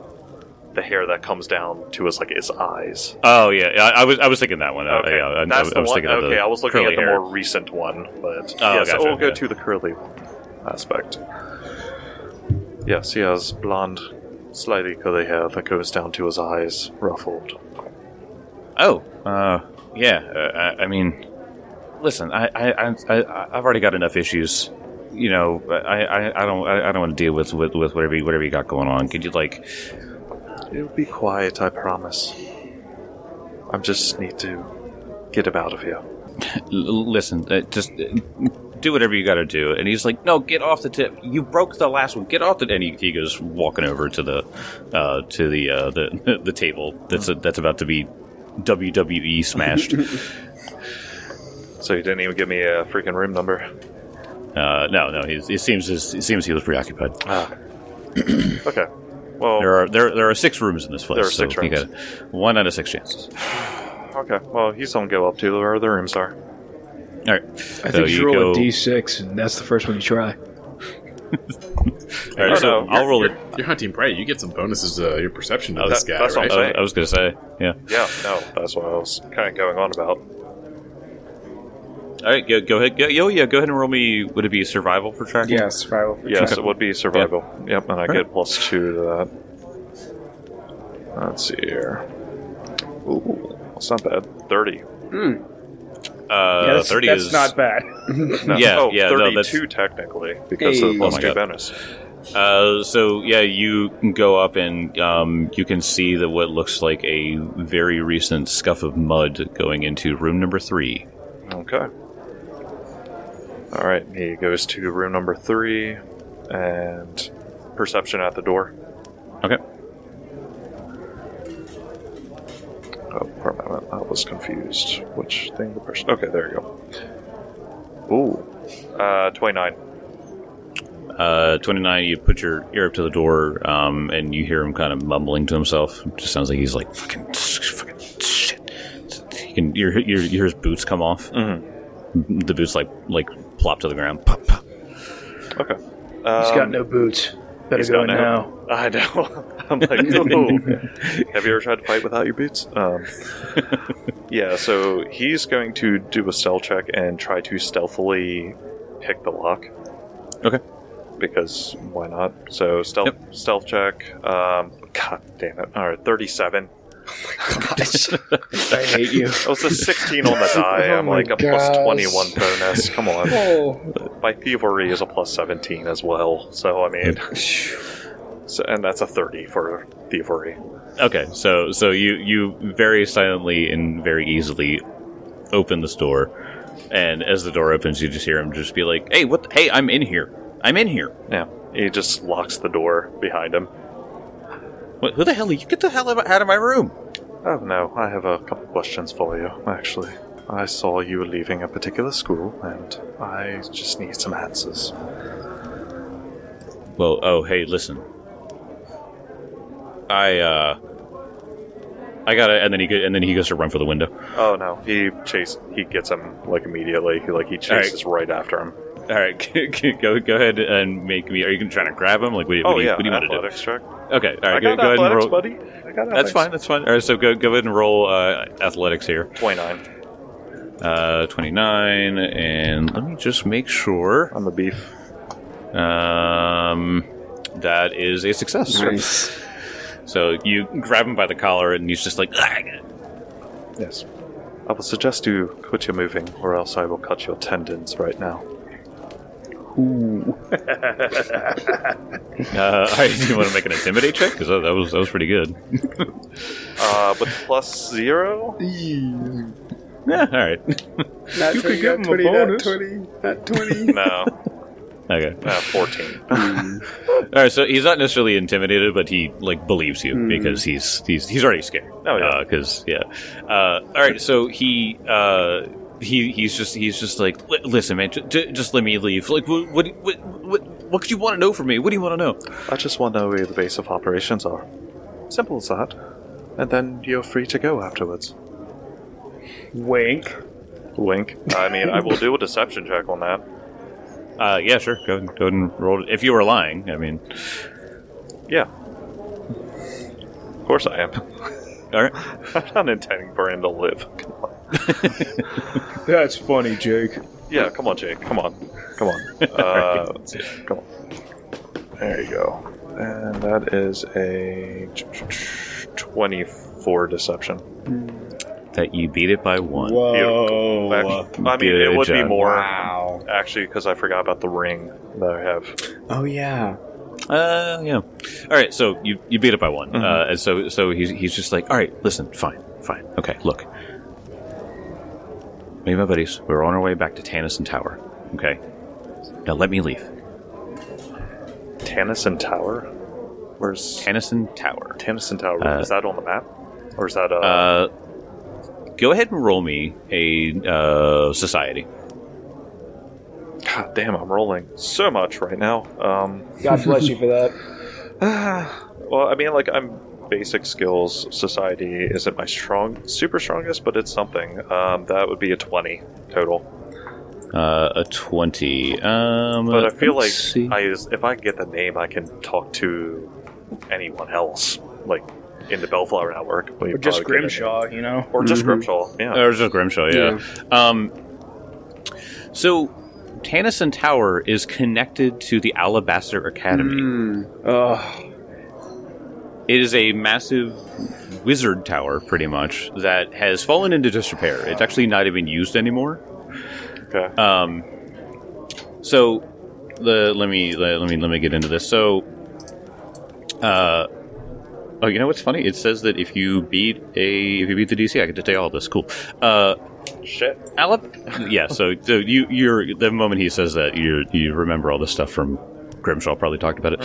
[SPEAKER 3] hair that comes down to his eyes.
[SPEAKER 1] Oh yeah, I was thinking that one.
[SPEAKER 3] Okay,
[SPEAKER 1] I was thinking of
[SPEAKER 3] I was looking at the
[SPEAKER 1] hair.
[SPEAKER 3] more recent one, but
[SPEAKER 1] gotcha,
[SPEAKER 3] so we'll go to the curly aspect. Yes, he has blonde, slightly curly hair that goes down to his eyes, ruffled.
[SPEAKER 1] Oh, yeah. I mean, listen, I've already got enough issues. You know, I don't want to deal with whatever you got going on. Could you
[SPEAKER 3] It'll be quiet, I promise. I just need to get him out of here.
[SPEAKER 1] Listen, just do whatever you got to do. And he's like, no, get off the tip. You broke the last one. Get off the. And he goes walking over to the table that's about to be WWE smashed.
[SPEAKER 3] So he didn't even give me a freaking room number.
[SPEAKER 1] No. It seems he was preoccupied.
[SPEAKER 3] Okay. Well,
[SPEAKER 1] there are 6 rooms in this place.
[SPEAKER 3] There are 6 rooms.
[SPEAKER 1] You got 1 out of 6 chances.
[SPEAKER 3] Okay. Well, he's gonna go up to where the rooms are.
[SPEAKER 1] All right.
[SPEAKER 2] I think you roll a d6, and that's the first one you try.
[SPEAKER 1] All right, so I'll roll it.
[SPEAKER 5] You're hunting prey. You get some bonuses to your perception of this guy,
[SPEAKER 3] that's
[SPEAKER 5] right?
[SPEAKER 3] what I'm saying.
[SPEAKER 1] I was going to say, yeah.
[SPEAKER 3] Yeah, no, that's what I was kind of going on about.
[SPEAKER 1] All right, go ahead. Go ahead and roll me. Would it be survival for tracking?
[SPEAKER 2] Yeah, survival for
[SPEAKER 3] Yes,
[SPEAKER 1] Okay.
[SPEAKER 3] it would be survival. Yep, and I get
[SPEAKER 1] Right.
[SPEAKER 3] +2 to that. Let's see here. Ooh, that's not bad. 30.
[SPEAKER 2] Yeah,
[SPEAKER 1] 30
[SPEAKER 2] that's
[SPEAKER 1] is
[SPEAKER 2] not bad.
[SPEAKER 3] No.
[SPEAKER 1] Yeah,
[SPEAKER 3] oh,
[SPEAKER 1] yeah, no,
[SPEAKER 3] 32 technically, because
[SPEAKER 2] Hey.
[SPEAKER 3] of the
[SPEAKER 1] Oh my
[SPEAKER 3] +2
[SPEAKER 1] God.
[SPEAKER 3] bonus.
[SPEAKER 1] So yeah, you can go up and you can see that what looks like a very recent scuff of mud going into room number 3.
[SPEAKER 3] Okay. Alright, he goes to room number 3, and perception at the door.
[SPEAKER 1] Okay.
[SPEAKER 3] Oh, for a moment, I was confused. Which thing the person... Okay, there you go. Ooh. 29.
[SPEAKER 1] 29. You put your ear up to the door, and you hear him kind of mumbling to himself. It just sounds like he's like fucking shit. You hear his boots come off.
[SPEAKER 3] Mm-hmm.
[SPEAKER 1] The boots like plop to the ground. Pop, pop.
[SPEAKER 3] Okay.
[SPEAKER 2] He's got no boots. Better
[SPEAKER 3] he's
[SPEAKER 2] go
[SPEAKER 3] got
[SPEAKER 2] in
[SPEAKER 3] no-
[SPEAKER 2] now.
[SPEAKER 3] I know. I'm like, ooh. Have you ever tried to fight without your boots? Yeah, so he's going to do a stealth check and try to stealthily pick the lock.
[SPEAKER 1] Okay.
[SPEAKER 3] Because why not? So stealth check. God damn it! All right, 37.
[SPEAKER 2] I hate you.
[SPEAKER 3] It was a 16 on the die.
[SPEAKER 2] Oh
[SPEAKER 3] I'm
[SPEAKER 2] my
[SPEAKER 3] like a
[SPEAKER 2] gosh.
[SPEAKER 3] plus 21 bonus. Come on.
[SPEAKER 2] Oh.
[SPEAKER 3] My thievery is a plus 17 as well. So I mean, and that's a 30 for thievery.
[SPEAKER 1] Okay, so you very silently and very easily open this door, and as the door opens, you just hear him just be like, "Hey, what? Hey, I'm in here. I'm in here."
[SPEAKER 3] Yeah, he just locks the door behind him.
[SPEAKER 1] What, who the hell are you? Get the hell out of my room!
[SPEAKER 3] Oh no, I have a couple questions for you, actually. I saw you leaving a particular school, and I just need some answers.
[SPEAKER 1] Well, oh, hey, listen. I gotta, and then he goes to run for the window.
[SPEAKER 3] Oh no, he gets him like immediately. He chases right after him.
[SPEAKER 1] All right, go ahead and make me. Are you trying to grab him? Like, what do you want to do?
[SPEAKER 3] Athletics check.
[SPEAKER 1] Okay, all right,
[SPEAKER 3] I
[SPEAKER 1] go
[SPEAKER 3] got
[SPEAKER 1] ahead and
[SPEAKER 3] athletics,
[SPEAKER 1] roll.
[SPEAKER 3] buddy. I got
[SPEAKER 1] That's
[SPEAKER 3] athletics.
[SPEAKER 1] fine. All right, so go ahead and roll athletics here.
[SPEAKER 3] 29.
[SPEAKER 1] 29, and let me just make sure.
[SPEAKER 3] On the beef.
[SPEAKER 1] That is a success.
[SPEAKER 2] Nice.
[SPEAKER 3] So
[SPEAKER 1] you grab him by the collar, and he's just like,
[SPEAKER 3] yes. I would suggest you quit your moving, or else I will cut your tendons right now.
[SPEAKER 4] Ooh.
[SPEAKER 1] All right, do you want to make an intimidate check? Because that was pretty good.
[SPEAKER 3] With +0?
[SPEAKER 1] Yeah, all right.
[SPEAKER 2] You could give him a bonus. Not 20.
[SPEAKER 3] No.
[SPEAKER 1] Okay.
[SPEAKER 3] 14.
[SPEAKER 1] All right, so he's not necessarily intimidated, but he believes you because he's already scared.
[SPEAKER 3] Oh yeah.
[SPEAKER 1] Because all right, so he's just like, listen, man, just let me leave. Like, what could you want to know from me? What do you want to know?
[SPEAKER 3] I just want to know where the base of operations are. Simple as that. And then you're free to go afterwards.
[SPEAKER 4] Wink.
[SPEAKER 3] Wink. I mean, I will do a deception check on that.
[SPEAKER 1] Yeah, sure. Go ahead and roll it. If you were lying, I mean...
[SPEAKER 3] Yeah. Of course I am.
[SPEAKER 1] All right.
[SPEAKER 3] I'm not intending for him to live. Come on.
[SPEAKER 4] That's funny, Jake.
[SPEAKER 3] Yeah, come on, Jake. Come on. Come on. Come on. There you go. And that is a 24 deception.
[SPEAKER 1] That you beat it by 1.
[SPEAKER 4] Whoa.
[SPEAKER 3] Actually, I mean, it would be more, actually, because I forgot about the ring that I have.
[SPEAKER 2] Oh, yeah.
[SPEAKER 1] Yeah. All right, so you beat it by 1. And so he's just like, all right, listen, fine. Okay, look. Me and my buddies, we're on our way back to Tannison Tower. Okay? Now let me leave.
[SPEAKER 3] Tannison Tower? Where's...
[SPEAKER 1] Tannison Tower.
[SPEAKER 3] Tannison Tower. Is that on the map? Or is that,
[SPEAKER 1] Go ahead and roll me a society.
[SPEAKER 3] God damn, I'm rolling so much right now.
[SPEAKER 4] God bless you for that.
[SPEAKER 3] Well, I mean, I'm basic skills. Society isn't my super strongest, but it's something. That would be a 20 total.
[SPEAKER 1] A 20.
[SPEAKER 3] But I feel like if I get the name, I can talk to anyone else. In the Bellflower Network.
[SPEAKER 4] Or just Grimshaw, you know?
[SPEAKER 3] Or just Grimshaw, yeah.
[SPEAKER 1] Or just Grimshaw, yeah. So, Tannison Tower is connected to the Alabaster Academy. It is a massive wizard tower, pretty much, that has fallen into disrepair. It's actually not even used anymore.
[SPEAKER 3] Okay.
[SPEAKER 1] So, let me get into this. So, oh, you know what's funny? It says that if you beat the DC, I get to take all this. Cool.
[SPEAKER 3] Shit.
[SPEAKER 1] Yeah. So you're the moment he says that you remember all this stuff from Grimshaw. Probably talked about it.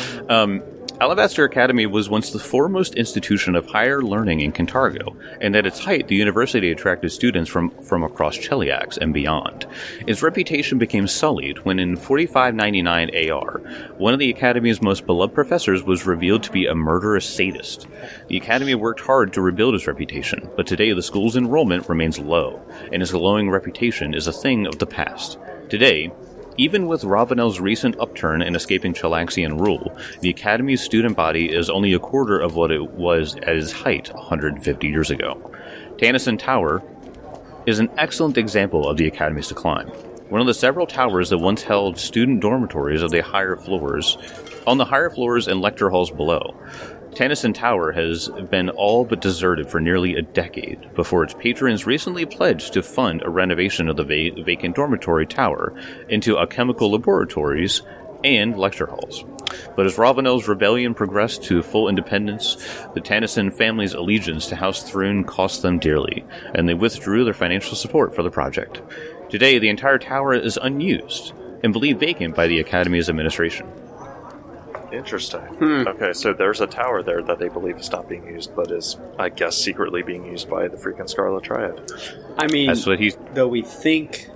[SPEAKER 1] Alabaster Academy was once the foremost institution of higher learning in Kintargo, and at its height, the university attracted students from across Cheliax and beyond. Its reputation became sullied when in 4599 AR, one of the Academy's most beloved professors was revealed to be a murderous sadist. The Academy worked hard to rebuild its reputation, but today the school's enrollment remains low, and its glowing reputation is a thing of the past. Today, even with Ravenel's recent upturn in escaping Chelaxian rule, the Academy's student body is only a quarter of what it was at its height 150 years ago. Tannison Tower is an excellent example of the Academy's decline. One of the several towers that once held student dormitories on the higher floors and lecture halls below. Tannison Tower has been all but deserted for nearly a decade before its patrons recently pledged to fund a renovation of the vacant dormitory tower into alchemical laboratories and lecture halls. But as Ravenel's rebellion progressed to full independence, the Tannison family's allegiance to House Thrune cost them dearly, and they withdrew their financial support for the project. Today, the entire tower is unused and believed vacant by the Academy's administration.
[SPEAKER 3] Interesting. Okay, so there's a tower there that they believe is not being used, but is, I guess, secretly being used by the freaking Scarlet Triad.
[SPEAKER 2] I mean,
[SPEAKER 1] that's what
[SPEAKER 2] though we think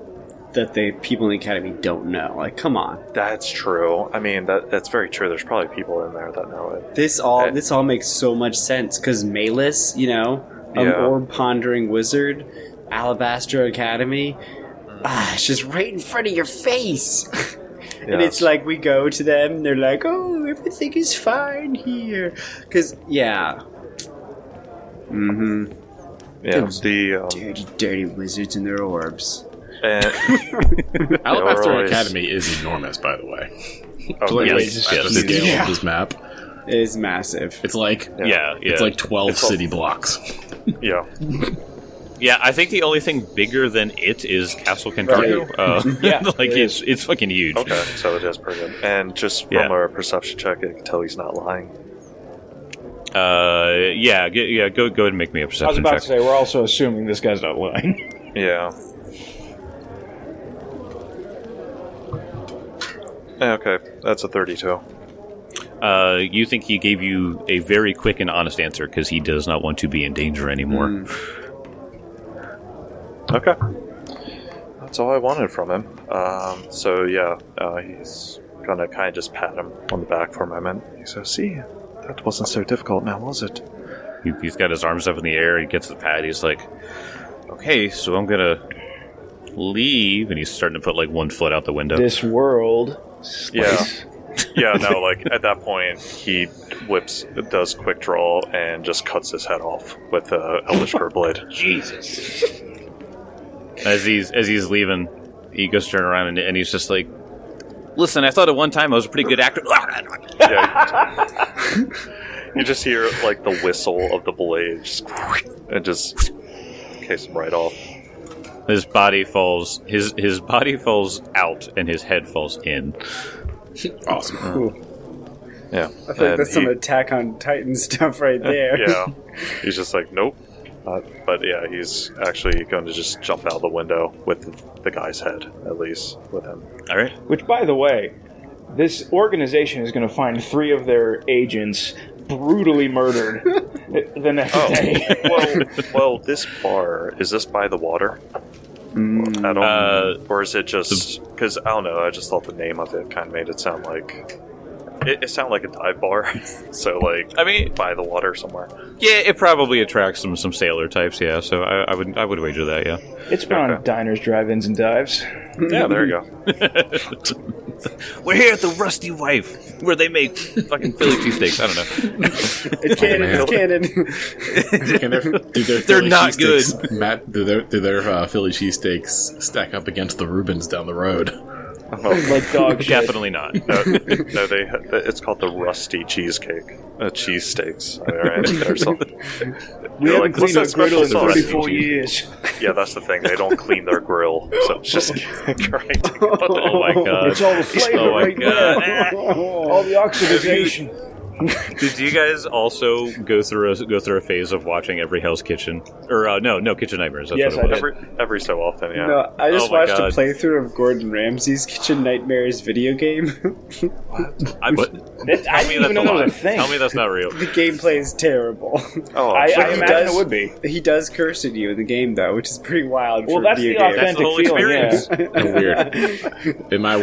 [SPEAKER 2] that the people in the Academy don't know. Come on.
[SPEAKER 3] That's true. I mean, that's very true. There's probably people in there that know it.
[SPEAKER 2] This all makes so much sense, because Malus, orb-pondering wizard, Alabaster Academy, it's just right in front of your face. And it's like we go to them, and they're like, oh, everything is fine here. Because,
[SPEAKER 3] Yeah,
[SPEAKER 2] dirty wizards and their orbs.
[SPEAKER 5] Alabaster Academy is enormous, by the way. This map.
[SPEAKER 2] It is massive.
[SPEAKER 5] It's like it's like 12 city blocks.
[SPEAKER 3] Yeah.
[SPEAKER 1] Yeah, I think the only thing bigger than it is Castle Kintargo.
[SPEAKER 2] Right.
[SPEAKER 4] Yeah,
[SPEAKER 1] like it's fucking huge.
[SPEAKER 3] Okay, so it is pretty good. And just from a perception check, I can tell he's not lying.
[SPEAKER 1] Go ahead and make me a perception check.
[SPEAKER 4] I was about to say, we're also assuming this guy's not lying.
[SPEAKER 3] Yeah. Okay, that's a 32.
[SPEAKER 1] You think he gave you a very quick and honest answer because he does not want to be in danger anymore.
[SPEAKER 3] Okay. That's all I wanted from him. He's gonna kind of just pat him on the back for a moment. He says, see, that wasn't so difficult now, was it?
[SPEAKER 1] He's got his arms up in the air, he gets the pad, he's like, okay, so I'm gonna leave, and he's starting to put like one foot out the window.
[SPEAKER 4] This world...
[SPEAKER 3] Yeah. Yeah, no, like, at that point, he does quick draw, and just cuts his head off with the Elvish Curve Blade.
[SPEAKER 4] Jesus.
[SPEAKER 1] As he's leaving, he goes to turn around, and he's just like, listen, I thought at one time I was a pretty good actor.
[SPEAKER 3] Yeah, you just hear, like, the whistle of the blade, just case him right off.
[SPEAKER 1] His body falls, his body falls out, and his head falls in.
[SPEAKER 5] Awesome.
[SPEAKER 3] Yeah.
[SPEAKER 2] I feel like that's some Attack on Titan stuff right there.
[SPEAKER 3] Yeah. He's just like, nope. But yeah, he's actually going to just jump out the window with the guy's head, at least, with him.
[SPEAKER 1] All right.
[SPEAKER 4] Which, by the way, this organization is going to find 3 of their agents brutally murdered the next day.
[SPEAKER 3] well, this bar, is this by the water? Or is it just... Because, I don't know, I just thought the name of it kind of made it sound like... It sounded like a dive bar. So, like, I mean, by the water somewhere.
[SPEAKER 1] Yeah, it probably attracts some sailor types, yeah. So I would wager that, yeah.
[SPEAKER 4] It's been on diners, drive-ins, and dives.
[SPEAKER 3] Yeah, there you go.
[SPEAKER 1] We're here at the Rusty Wife, where they make fucking Philly cheesesteaks. I don't know.
[SPEAKER 2] It's canon.
[SPEAKER 1] They're not good.
[SPEAKER 5] Matt, do their Philly cheesesteaks stack up against the Reubens down the road?
[SPEAKER 4] Like dog shit.
[SPEAKER 1] Definitely not.
[SPEAKER 3] No, it's called the Rusty Cheesecake. Cheesesteaks. Right?
[SPEAKER 4] We haven't cleaned our griddle in 34 years.
[SPEAKER 3] Yeah, that's the thing. They don't clean their grill, so it's just great.
[SPEAKER 1] Oh my god!
[SPEAKER 4] It's all the flavor right there. All the oxidation.
[SPEAKER 1] Did you guys also go through a phase of watching every Hell's Kitchen, or no Kitchen Nightmares? That's
[SPEAKER 4] yes,
[SPEAKER 1] what it
[SPEAKER 4] was.
[SPEAKER 3] Every so often, yeah.
[SPEAKER 2] No, I just watched
[SPEAKER 1] God.
[SPEAKER 2] a playthrough of Gordon Ramsay's Kitchen Nightmares video game.
[SPEAKER 1] I
[SPEAKER 4] didn't even know that was a thing.
[SPEAKER 1] Tell me that's not real.
[SPEAKER 2] The gameplay is terrible.
[SPEAKER 3] Oh,
[SPEAKER 4] I imagine it would be.
[SPEAKER 2] He does curse at you in the game, though, which is pretty wild.
[SPEAKER 4] Well,
[SPEAKER 2] for
[SPEAKER 4] that's
[SPEAKER 2] a video
[SPEAKER 4] the
[SPEAKER 2] game.
[SPEAKER 4] authentic
[SPEAKER 1] That's the whole
[SPEAKER 4] feeling.
[SPEAKER 1] experience.
[SPEAKER 4] Yeah.
[SPEAKER 5] In my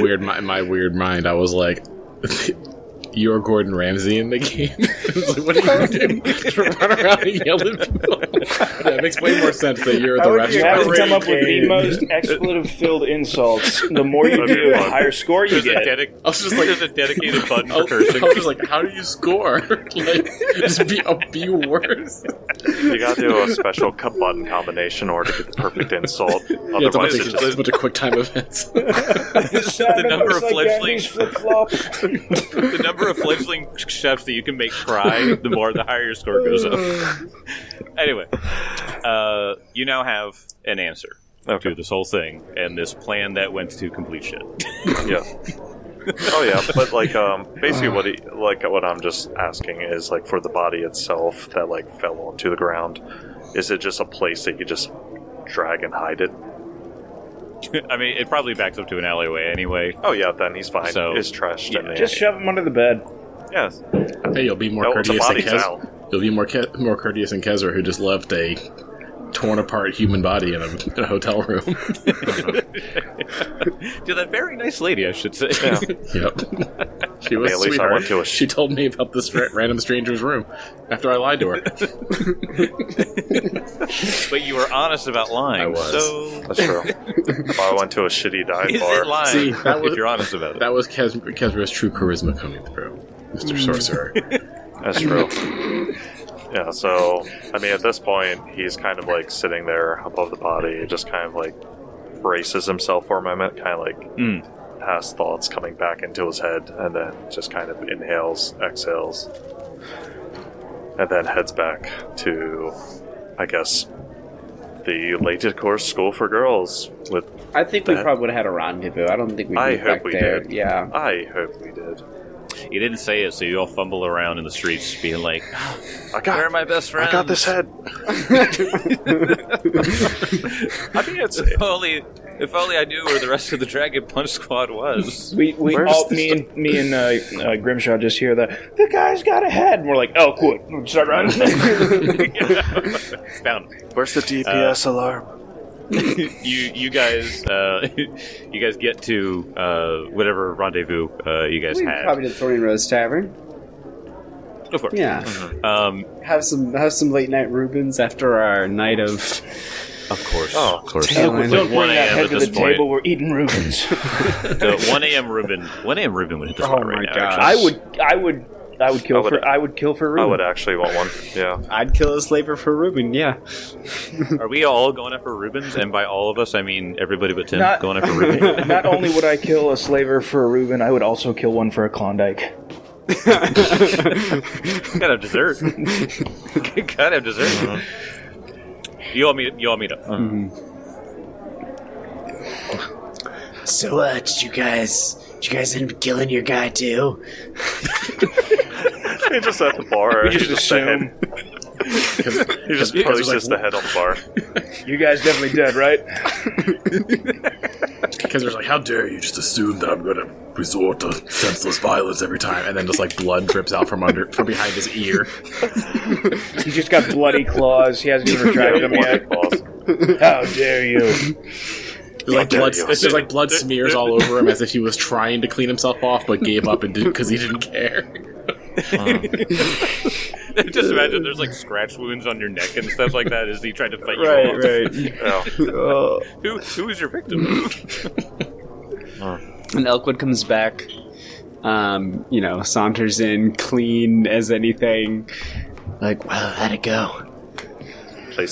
[SPEAKER 5] weird mind, I was like, you're Gordon Ramsay in the game. Like, what are you doing? Run around and yell at people. Yeah, it makes way more sense that you're at the
[SPEAKER 4] You have
[SPEAKER 5] restaurant.
[SPEAKER 4] to come up with the most expletive-filled insults. The more you do, the higher score you get.
[SPEAKER 5] I was just like,
[SPEAKER 1] There's a dedicated button
[SPEAKER 5] I
[SPEAKER 1] for cursing.
[SPEAKER 5] was just like, how do you score? Like, just be worse.
[SPEAKER 3] You gotta do a special button combination in order to get the perfect insult.
[SPEAKER 5] Yeah, it's a
[SPEAKER 3] Otherwise,
[SPEAKER 5] bunch of quick time events.
[SPEAKER 1] The number of fledgling
[SPEAKER 4] flip-flop.
[SPEAKER 1] the number of fledgling chefs that you can make cry, the higher your score goes up. Anyway, you now have an answer to this whole thing and this plan that went to complete shit.
[SPEAKER 3] Yeah. Oh yeah, but like basically what I'm just asking is like for the body itself that like fell onto the ground, is it just a place that you just drag and hide it?
[SPEAKER 1] I mean, it probably backs up to an alleyway anyway.
[SPEAKER 3] Oh yeah, then he's fine.
[SPEAKER 1] So,
[SPEAKER 3] it's trashed in there.
[SPEAKER 4] Just shove him under the bed.
[SPEAKER 3] Yes.
[SPEAKER 5] Hey, you'll be more
[SPEAKER 3] No,
[SPEAKER 5] courteous
[SPEAKER 3] the
[SPEAKER 5] than
[SPEAKER 3] body's
[SPEAKER 5] Kez.
[SPEAKER 3] out.
[SPEAKER 5] You'll be more courteous than Kezer, who just left a torn apart human body in a hotel room.
[SPEAKER 1] To that very nice lady, I should say.
[SPEAKER 3] Yeah.
[SPEAKER 5] Yep. She was
[SPEAKER 3] at least I went to a
[SPEAKER 5] She told me about this random stranger's room after I lied to her.
[SPEAKER 1] But you were honest about lying.
[SPEAKER 5] I was.
[SPEAKER 1] So
[SPEAKER 3] That's true. If I went to a shitty dive
[SPEAKER 1] is
[SPEAKER 3] bar.
[SPEAKER 1] it lying?
[SPEAKER 5] See, that was-
[SPEAKER 1] if you're honest about it.
[SPEAKER 5] That was Kezra's true charisma coming through, Mr. Sorcerer.
[SPEAKER 3] That's true. Yeah, so, I mean, at this point, he's kind of like sitting there above the body, just kind of like braces himself for a moment, kind of like has thoughts coming back into his head, and then just kind of inhales, exhales, and then heads back to, I guess, the latest course school for girls.
[SPEAKER 2] I think we probably would have had a rendezvous. I don't think we'd be back there.
[SPEAKER 3] Did.
[SPEAKER 2] Yeah.
[SPEAKER 3] I hope we did.
[SPEAKER 1] You didn't say it, so you all fumble around in the streets, being like, "Where are my best friends?
[SPEAKER 3] I got this head." I think it's
[SPEAKER 1] if only I knew where the rest of the Dragon Punch Squad was.
[SPEAKER 4] Me and Grimshaw just hear the guy's got a head, and we're like, "Oh, cool!" Start running.
[SPEAKER 1] Found.
[SPEAKER 3] Where's the DPS alarm?
[SPEAKER 1] you guys get to whatever rendezvous you guys had.
[SPEAKER 2] Probably to Thorny Rose Tavern.
[SPEAKER 1] Of course.
[SPEAKER 2] Yeah. Have some late night Rubens after our night of.
[SPEAKER 1] Of course.
[SPEAKER 3] Oh, of course.
[SPEAKER 4] Don't bring that head to the table. We're eating Rubens.
[SPEAKER 1] So 1 a.m. Reuben would hit the spot right now.
[SPEAKER 2] Gosh.
[SPEAKER 4] I would kill for Reuben.
[SPEAKER 3] I would actually want one. Yeah.
[SPEAKER 2] I'd kill a slaver for Reuben. Yeah.
[SPEAKER 1] Are we all going after Reubens? And by all of us, I mean everybody but Tim going after Reuben.
[SPEAKER 4] Not only would I kill a slaver for a Reuben, I would also kill one for a Klondike.
[SPEAKER 1] Gotta have dessert. Gotta have dessert. Uh-huh. You all meet up.
[SPEAKER 2] Mm-hmm. So, did you guys end up killing your guy too?
[SPEAKER 3] He just at the bar.
[SPEAKER 4] We just assume.
[SPEAKER 3] He just poses the head on the bar.
[SPEAKER 4] You guys definitely dead, right?
[SPEAKER 5] Because there's like, how dare you just assume that I'm going to resort to senseless violence every time, and then just like blood drips out from behind his ear.
[SPEAKER 4] He's just got bloody claws. He hasn't even retracted them yet. How dare you?
[SPEAKER 5] There's like blood smears all over him as if he was trying to clean himself off, but gave up and didn't because he didn't care.
[SPEAKER 1] Just imagine there's like scratch wounds on your neck and stuff like that as he tried to fight you.
[SPEAKER 2] Right.
[SPEAKER 1] Who is your victim?
[SPEAKER 2] And Elkwood comes back, saunters in, clean as anything. Like, wow, how'd it go?
[SPEAKER 3] He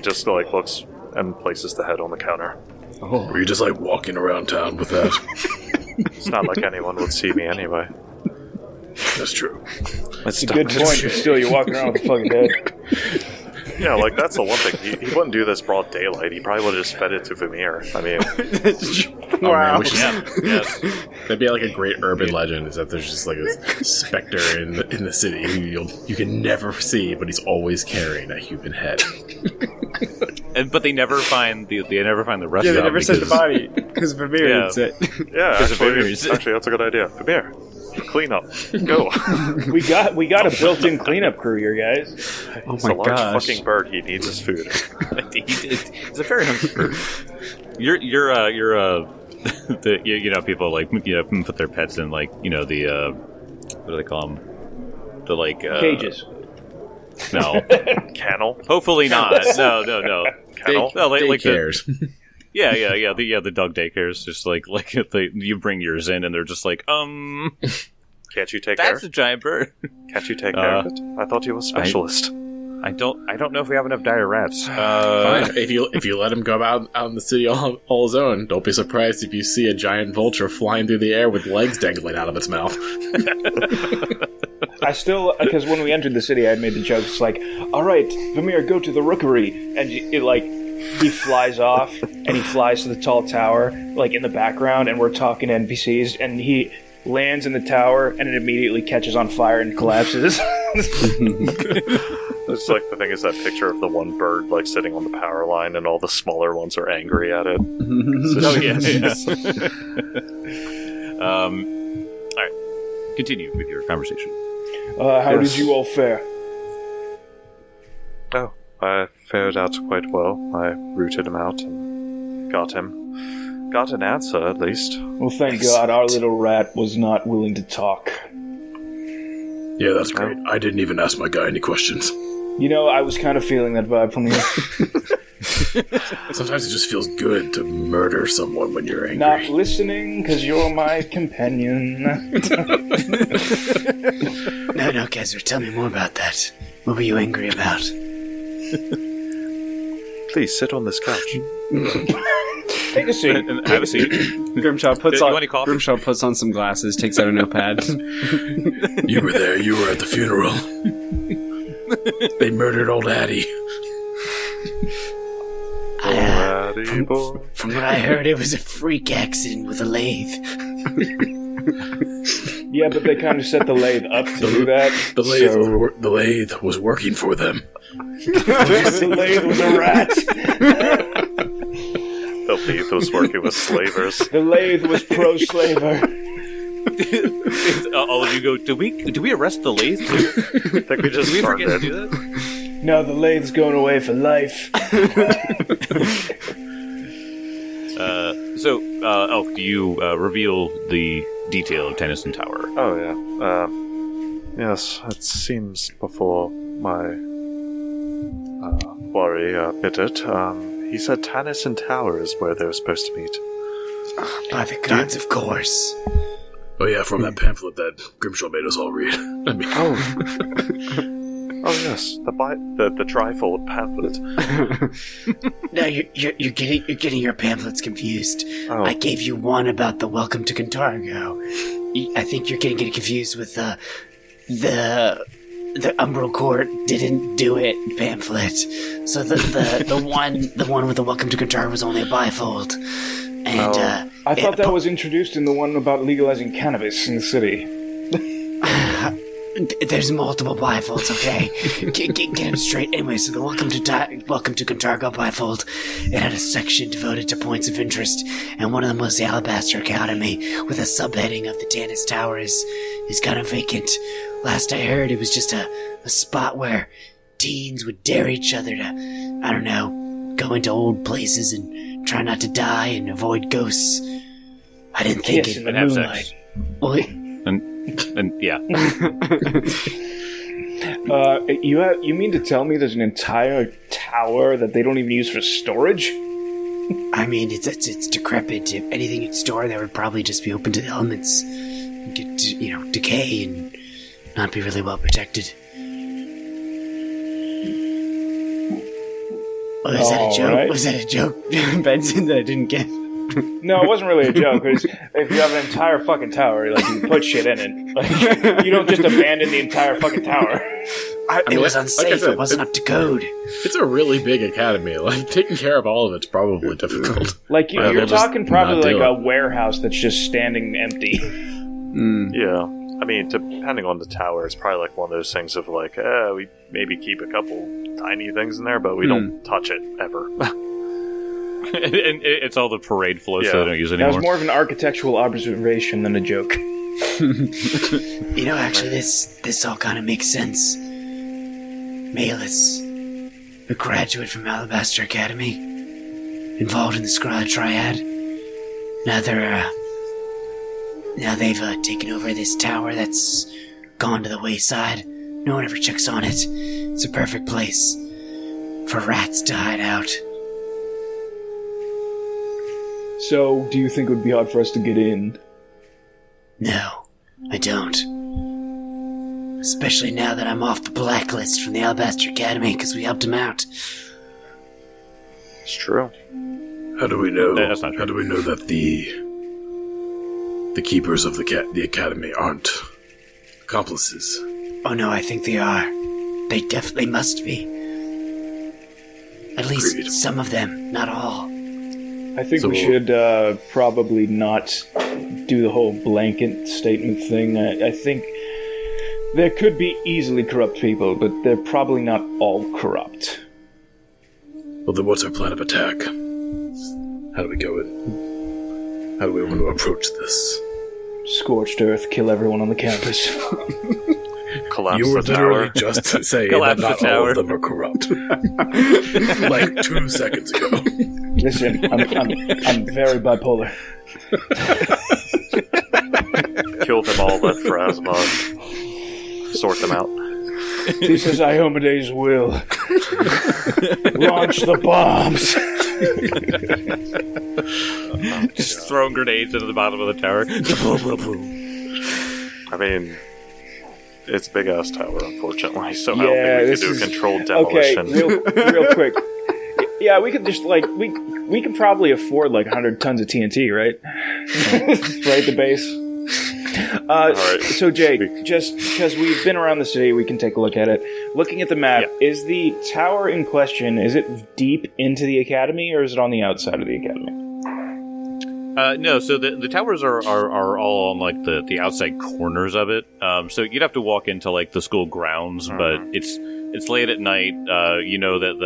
[SPEAKER 3] just like looks and places the head on the counter.
[SPEAKER 5] Oh, were you just like walking around town with that?
[SPEAKER 3] It's not like anyone would see me anyway.
[SPEAKER 5] That's true.
[SPEAKER 4] That's a good point, but still, you're walking around with a fucking head.
[SPEAKER 3] Yeah, like, that's the one thing. He wouldn't do this broad daylight. He probably would have just fed it to Vamir. I mean...
[SPEAKER 2] Wow.
[SPEAKER 1] Yes.
[SPEAKER 5] That'd be like a great urban legend, is that there's just like a specter in the city who you can never see, but he's always carrying a human head.
[SPEAKER 1] But they never find the rest of it.
[SPEAKER 2] Yeah, they never send the body, because Vamir eats it.
[SPEAKER 3] Yeah, actually, that's a good idea. Vamir, clean up. Go.
[SPEAKER 4] We got a built-in cleanup crew here, guys.
[SPEAKER 3] He's a large fucking bird. He needs his food.
[SPEAKER 1] He's a very hungry bird. You're people like put their pets in like the what do they call them? The like
[SPEAKER 4] cages.
[SPEAKER 1] No.
[SPEAKER 3] Kennel.
[SPEAKER 1] Hopefully not. No.
[SPEAKER 3] Kennel.
[SPEAKER 1] No, like
[SPEAKER 5] daycares.
[SPEAKER 1] The dog daycares. Just like you bring yours in and they're just like
[SPEAKER 3] Can't you take care?
[SPEAKER 1] That's a giant bird.
[SPEAKER 3] Can't you take care of it? I thought you were a specialist.
[SPEAKER 1] I don't know if we have enough dire rats.
[SPEAKER 5] Fine. If you let him go out in the city all his own, don't be surprised if you see a giant vulture flying through the air with legs dangling out of its mouth.
[SPEAKER 4] I still, because when we entered the city, I had made the jokes like, "All right, Vamir, go to the rookery," and he flies off and he flies to the tall tower, like in the background, and we're talking to NPCs, and he lands in the tower and it immediately catches on fire and collapses.
[SPEAKER 3] It's like the thing is that picture of the one bird like sitting on the power line and all the smaller ones are angry at it.
[SPEAKER 1] All right, continue with your conversation.
[SPEAKER 3] How
[SPEAKER 4] did you all fare?
[SPEAKER 3] Oh, I fared out quite well. I rooted him out and got an answer at least.
[SPEAKER 4] Well, thank God our little rat was not willing to talk.
[SPEAKER 5] Yeah, that's great. I didn't even ask my guy any questions.
[SPEAKER 4] I was kind of feeling that vibe from you.
[SPEAKER 5] Sometimes it just feels good to murder someone when you're angry.
[SPEAKER 4] Not listening, because you're my companion.
[SPEAKER 2] No, Kaiser, tell me more about that. What were you angry about?
[SPEAKER 3] Please, sit on this couch.
[SPEAKER 4] Take a seat.
[SPEAKER 1] And have a seat.
[SPEAKER 2] Grimshaw puts on some glasses, takes out a notepad.
[SPEAKER 5] You were there. You were at the funeral. They murdered old Addie.
[SPEAKER 3] Buddy boy.
[SPEAKER 2] From what I heard, it was a freak accident with a lathe.
[SPEAKER 4] Yeah, but they kind of set the lathe up to do that.
[SPEAKER 5] The lathe was working for them.
[SPEAKER 4] The lathe was a rat.
[SPEAKER 3] The lathe was working with slavers.
[SPEAKER 4] The lathe was pro-slaver.
[SPEAKER 1] All of you go, do we arrest the lathe?
[SPEAKER 3] I think we just
[SPEAKER 1] Did we forget to
[SPEAKER 3] started.
[SPEAKER 1] do that?
[SPEAKER 4] No, the lathe's going away for life.
[SPEAKER 1] Do you reveal the detail of Tennyson Tower?
[SPEAKER 3] Oh, yeah. Yes, it seems before my worry bit it. He said Tennyson Tower is where they're supposed to meet.
[SPEAKER 2] By the gods, of course.
[SPEAKER 5] Oh yeah, from that pamphlet that Grimshaw made us all read. I mean,
[SPEAKER 3] Oh yes, the trifold pamphlet.
[SPEAKER 2] No, you're getting your pamphlets confused.
[SPEAKER 3] Oh.
[SPEAKER 2] I gave you one about the Welcome to Kintargo. I think you're getting confused with the Umbral Court didn't do it pamphlet. So the one with the Welcome to Kintargo was only a bifold. And
[SPEAKER 4] I thought that was introduced in the one about legalizing cannabis in the city.
[SPEAKER 2] There's multiple bifolds, okay? Get them straight. Anyway, so the Welcome to Kintargo bifold, it had a section devoted to points of interest, and one of them was the Alabaster Academy, with a subheading of the Tanis Tower is kind of vacant. Last I heard, it was just a spot where teens would dare each other to, I don't know, go into old places and try not to die and avoid ghosts. I didn't think
[SPEAKER 4] Kiss
[SPEAKER 2] it
[SPEAKER 4] in the
[SPEAKER 1] have
[SPEAKER 4] moonlight.
[SPEAKER 1] sex.
[SPEAKER 2] Well,
[SPEAKER 1] And yeah.
[SPEAKER 4] You mean to tell me there's an entire tower that they don't even use for storage?
[SPEAKER 2] I mean, it's decrepit. If anything you'd store there would probably just be open to the elements, get to, decay and not be really well protected. Oh, is that a joke?
[SPEAKER 4] Alright.
[SPEAKER 2] Was that a joke, Benson, that I didn't get?
[SPEAKER 4] No, it wasn't really a joke. Because if you have an entire fucking tower, like you put shit in it, like you don't just abandon the entire fucking tower.
[SPEAKER 2] It was
[SPEAKER 5] like I
[SPEAKER 2] unsafe.
[SPEAKER 5] said,
[SPEAKER 2] it wasn't up to code.
[SPEAKER 5] it's a really big academy. Like, taking care of all of it's probably difficult.
[SPEAKER 4] Like
[SPEAKER 5] Well,
[SPEAKER 4] you're
[SPEAKER 5] they'll just
[SPEAKER 4] talking probably
[SPEAKER 5] not
[SPEAKER 4] like
[SPEAKER 5] do
[SPEAKER 4] a
[SPEAKER 5] it.
[SPEAKER 4] warehouse that's just standing empty.
[SPEAKER 3] Yeah. I mean, depending on the tower, it's probably like one of those things of like, we maybe keep a couple tiny things in there, but we don't touch it ever.
[SPEAKER 1] And it's all the parade floats
[SPEAKER 3] Yeah.
[SPEAKER 1] that I don't use
[SPEAKER 4] That
[SPEAKER 1] anymore.
[SPEAKER 4] was more of an architectural observation than a joke.
[SPEAKER 2] Actually, this all kind of makes sense. Malus, a graduate from Alabaster Academy, involved in the Scarlet Triad. Now they've taken over this tower that's gone to the wayside. No one ever checks on it. It's a perfect place for rats to hide out.
[SPEAKER 4] So, do you think it would be hard for us to get in?
[SPEAKER 2] No, I don't. Especially now that I'm off the blacklist from the Alabaster Academy because we helped him out.
[SPEAKER 3] It's true.
[SPEAKER 5] How do we know?
[SPEAKER 1] That's not true.
[SPEAKER 5] How do we know that the keepers of the academy aren't accomplices?
[SPEAKER 2] Oh no, I think they are. They definitely must be. At least
[SPEAKER 5] Agreed.
[SPEAKER 2] some of them, not all.
[SPEAKER 4] I think
[SPEAKER 5] So-
[SPEAKER 4] we should probably not do the whole blanket statement thing. I think there could be easily corrupt people, but they're probably not all corrupt.
[SPEAKER 5] Well, then what's our plan of attack? How do we go in? How do we want to approach this?
[SPEAKER 4] Scorched earth, kill everyone on the campus.
[SPEAKER 3] Collapse
[SPEAKER 5] You were
[SPEAKER 3] the
[SPEAKER 5] literally
[SPEAKER 3] tower.
[SPEAKER 5] just saying that
[SPEAKER 1] Collapse the
[SPEAKER 5] not all
[SPEAKER 1] tower.
[SPEAKER 5] of them are corrupt. Like 2 seconds ago.
[SPEAKER 4] Listen, I'm very bipolar.
[SPEAKER 3] Kill them all, let Phrasma sort them out.
[SPEAKER 4] This is Iomede's will. Launch the bombs.
[SPEAKER 1] Just throwing grenades into the bottom of the tower.
[SPEAKER 3] I mean, it's a big ass tower, unfortunately. So I
[SPEAKER 4] Yeah,
[SPEAKER 3] don't think we
[SPEAKER 4] this
[SPEAKER 3] could do
[SPEAKER 4] is-
[SPEAKER 3] a controlled
[SPEAKER 4] Okay,
[SPEAKER 3] demolition.
[SPEAKER 4] real quick. Yeah, we could just we could probably afford like 100 tons of TNT, right? Right at the base.
[SPEAKER 3] right.
[SPEAKER 4] So, Jake, just because we've been around the city, we can take a look at it. Looking at the map, is the tower in question, is it deep into the academy, or is it on the outside of the academy?
[SPEAKER 1] No, so the towers are all on like the outside corners of it. So you'd have to walk into like the school grounds, but it's late at night. You know that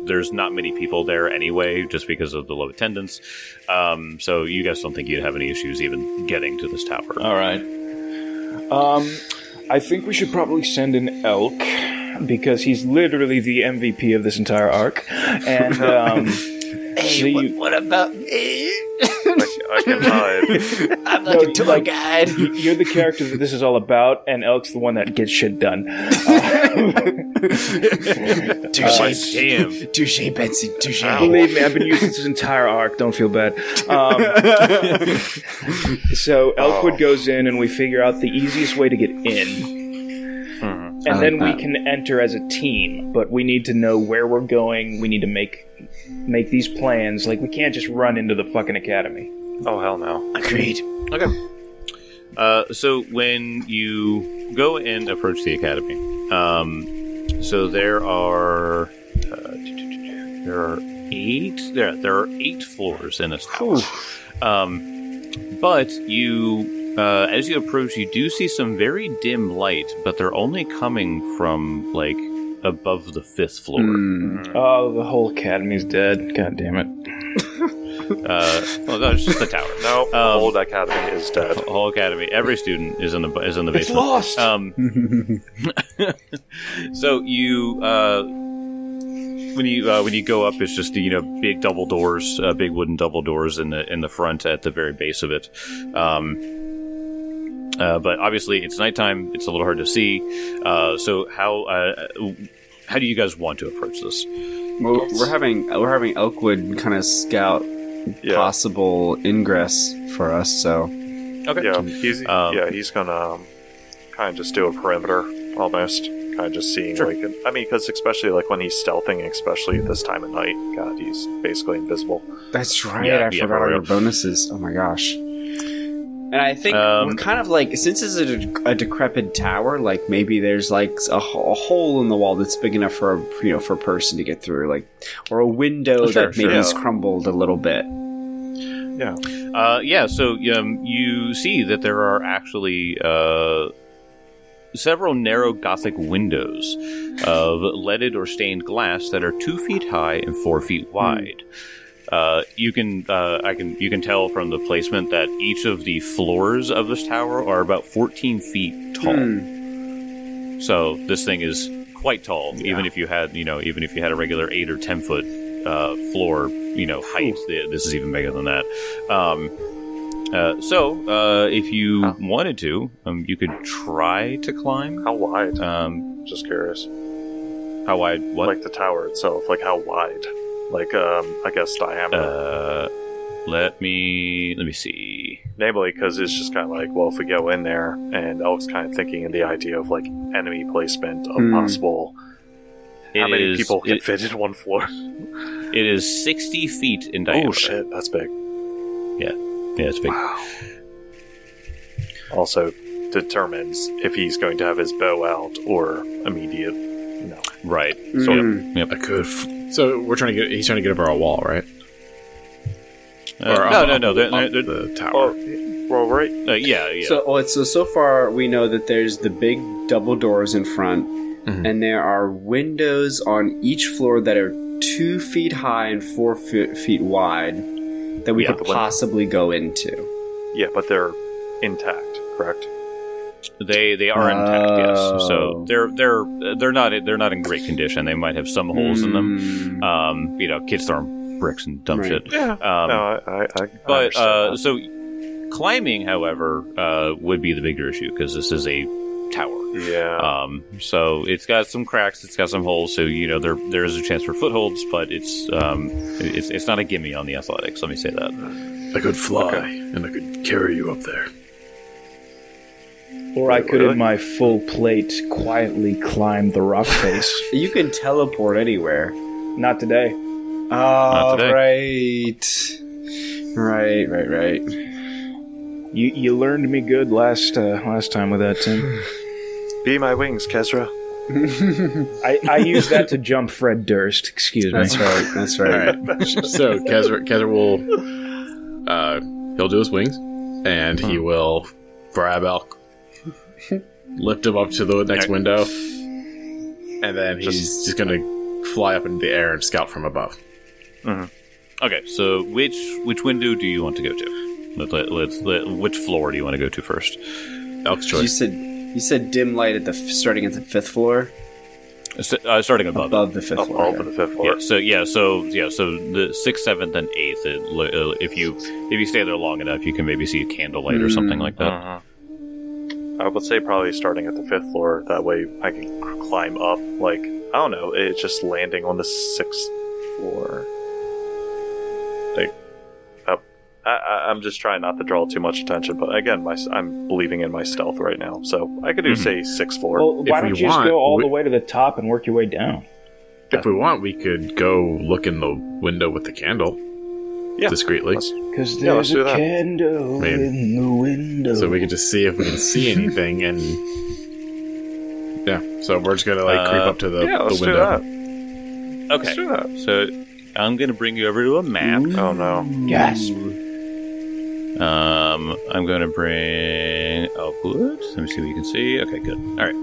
[SPEAKER 1] there's not many people there anyway, just because of the low attendance. So you guys don't think you'd have any issues even getting to this tower.
[SPEAKER 4] All right. I think we should probably send an elk, because he's literally the MVP of this entire arc. And
[SPEAKER 2] hey, what about me?
[SPEAKER 3] I can hide.
[SPEAKER 2] I'm like a tour guide.
[SPEAKER 4] You're the character that this is all about, and Elk's the one that gets shit done.
[SPEAKER 2] Touche, Betsy. Touche.
[SPEAKER 4] Believe me, I've been using this entire arc. Don't feel bad. So Elkwood goes in, and we figure out the easiest way to get in. And then we can enter as a team, but we need to know where we're going. We need to make these plans. Like, we can't just run into the fucking academy.
[SPEAKER 3] Oh, hell no.
[SPEAKER 2] Agreed.
[SPEAKER 1] Okay. So when you go and approach the academy, so there are 8 floors in this house. But you, as you approach, you do see some very dim light, but they're only coming from like above the 5th floor.
[SPEAKER 4] Oh, the whole academy's dead. God damn it.
[SPEAKER 1] Well, no, it's just the tower.
[SPEAKER 3] No, the whole academy is dead.
[SPEAKER 1] The whole academy, every student is in the basement.
[SPEAKER 4] It's lost.
[SPEAKER 1] So you, when you go up, it's just big double doors, big wooden double doors in the front at the very base of it. But obviously it's nighttime; it's a little hard to see. So how do you guys want to approach this?
[SPEAKER 2] Well, we're having Elkwood kind of scout possible ingress for us. So
[SPEAKER 1] okay,
[SPEAKER 3] yeah, he's gonna kind of just do a perimeter almost, kind of just seeing because especially like when he's stealthing, especially this time of night, God, he's basically invisible.
[SPEAKER 2] That's right. I forgot all your bonuses. Oh my gosh. And I think we're kind of like, since it's a decrepit tower, like maybe there's like a hole in the wall that's big enough for a person to get through, like, or a window that maybe is crumbled a little bit.
[SPEAKER 1] Yeah. So you see that there are actually several narrow Gothic windows of leaded or stained glass that are 2 feet high and 4 feet wide. You can tell from the placement that each of the floors of this tower are about 14 feet tall. So this thing is quite tall. Yeah. Even if you had a regular 8 or 10 foot floor, height, this is even bigger than that. So if you wanted to, you could try to climb.
[SPEAKER 3] How wide? Just curious.
[SPEAKER 1] How wide? What?
[SPEAKER 3] Like the tower itself. Like how wide? Like, I guess diameter.
[SPEAKER 1] Let me see.
[SPEAKER 3] Namely, because it's just kind of like, well, if we go in there, and I was kind of thinking in the idea of like enemy placement of possible. How many people can fit in one floor?
[SPEAKER 1] It is 60 feet in diameter.
[SPEAKER 3] Oh shit, that's big.
[SPEAKER 1] Yeah, it's big.
[SPEAKER 3] Wow. Also determines if he's going to have his bow out or immediate. No.
[SPEAKER 1] Right.
[SPEAKER 5] So yep. I could. So he's trying to get over a wall, right?
[SPEAKER 1] No.
[SPEAKER 5] The tower.
[SPEAKER 3] Well, right.
[SPEAKER 1] Yeah.
[SPEAKER 2] So far we know that there's the big double doors in front, and there are windows on each floor that are 2 feet high and 4 feet wide that we could possibly go into.
[SPEAKER 3] Yeah, but they're intact, correct?
[SPEAKER 1] They are intact, yes. So they're not in great condition. They might have some holes in them. Kids throwing bricks and dumb shit.
[SPEAKER 3] Yeah.
[SPEAKER 1] But so climbing, however, would be the bigger issue because this is a tower.
[SPEAKER 3] Yeah.
[SPEAKER 1] So it's got some cracks. It's got some holes. So there is a chance for footholds, but it's not a gimme on the athletics. Let me say that.
[SPEAKER 5] I could fly and I could carry you up there.
[SPEAKER 4] Or I could, in my full plate, quietly climb the rock face.
[SPEAKER 2] You can teleport anywhere.
[SPEAKER 4] Not today.
[SPEAKER 2] Oh, right. Right.
[SPEAKER 4] You learned me good last time with that, Tim.
[SPEAKER 3] Be my wings, Kezra.
[SPEAKER 4] I used that to jump Fred Durst. Excuse me.
[SPEAKER 2] That's right.
[SPEAKER 5] All right. So Kezra will he'll do his wings, and he will grab Elk, lift him up to the next window, and then he's just gonna fly up into the air and scout from above.
[SPEAKER 1] Mm-hmm. Okay, so which window do you want to go to? Which floor do you want to go to first?
[SPEAKER 5] Elk's choice.
[SPEAKER 2] You said dim light starting at the 5th floor.
[SPEAKER 1] Starting above
[SPEAKER 2] the 5th floor.
[SPEAKER 3] Above the 5th floor.
[SPEAKER 1] So the 6th, 7th, and 8th. If you stay there long enough, you can maybe see a candlelight or something like that.
[SPEAKER 3] I would say probably starting at the 5th floor. That way I can climb up. Like, I don't know, it's just landing on the 6th floor. Like, I'm just trying not to draw too much attention, but again, I'm believing in my stealth right now, so I could do say 6th floor.
[SPEAKER 4] Well, why don't you just go all the way to the top and work your way down?
[SPEAKER 5] If we want, we could go look in the window with the candle. Yeah, discreetly.
[SPEAKER 4] Because there's a candle in the window.
[SPEAKER 5] So we can just see if we can see anything, and so we're just gonna creep up to the window.
[SPEAKER 3] Do that.
[SPEAKER 1] Okay, let's do that. So I'm gonna bring you over to a map.
[SPEAKER 3] Oh no!
[SPEAKER 4] Yes.
[SPEAKER 1] I'm gonna bring Elkwood. Let me see what you can see. Okay, good. All right.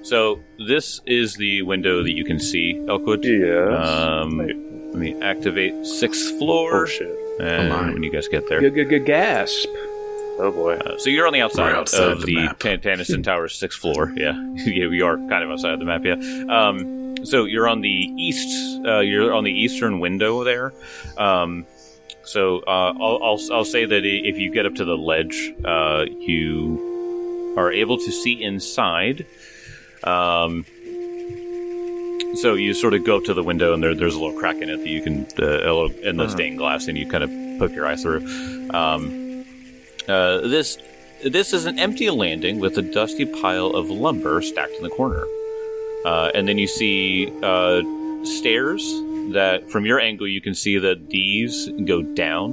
[SPEAKER 1] So this is the window that you can see, Elkwood.
[SPEAKER 3] Yes.
[SPEAKER 1] Let me activate 6th floor.
[SPEAKER 3] Oh shit!
[SPEAKER 1] And when you guys get there,
[SPEAKER 4] gasp.
[SPEAKER 3] Oh boy!
[SPEAKER 1] So you're on the outside of the
[SPEAKER 5] map.
[SPEAKER 1] Tanniston Tower's 6th floor. Yeah, we are kind of outside of the map. Yeah. So you're on the east. You're on the eastern window there. So I'll say that if you get up to the ledge, you are able to see inside. So you sort of go up to the window, and there's a little crack in it that you can in the stained glass, and you kind of poke your eye through. This is an empty landing with a dusty pile of lumber stacked in the corner, and then you see stairs that, from your angle, you can see that these go down,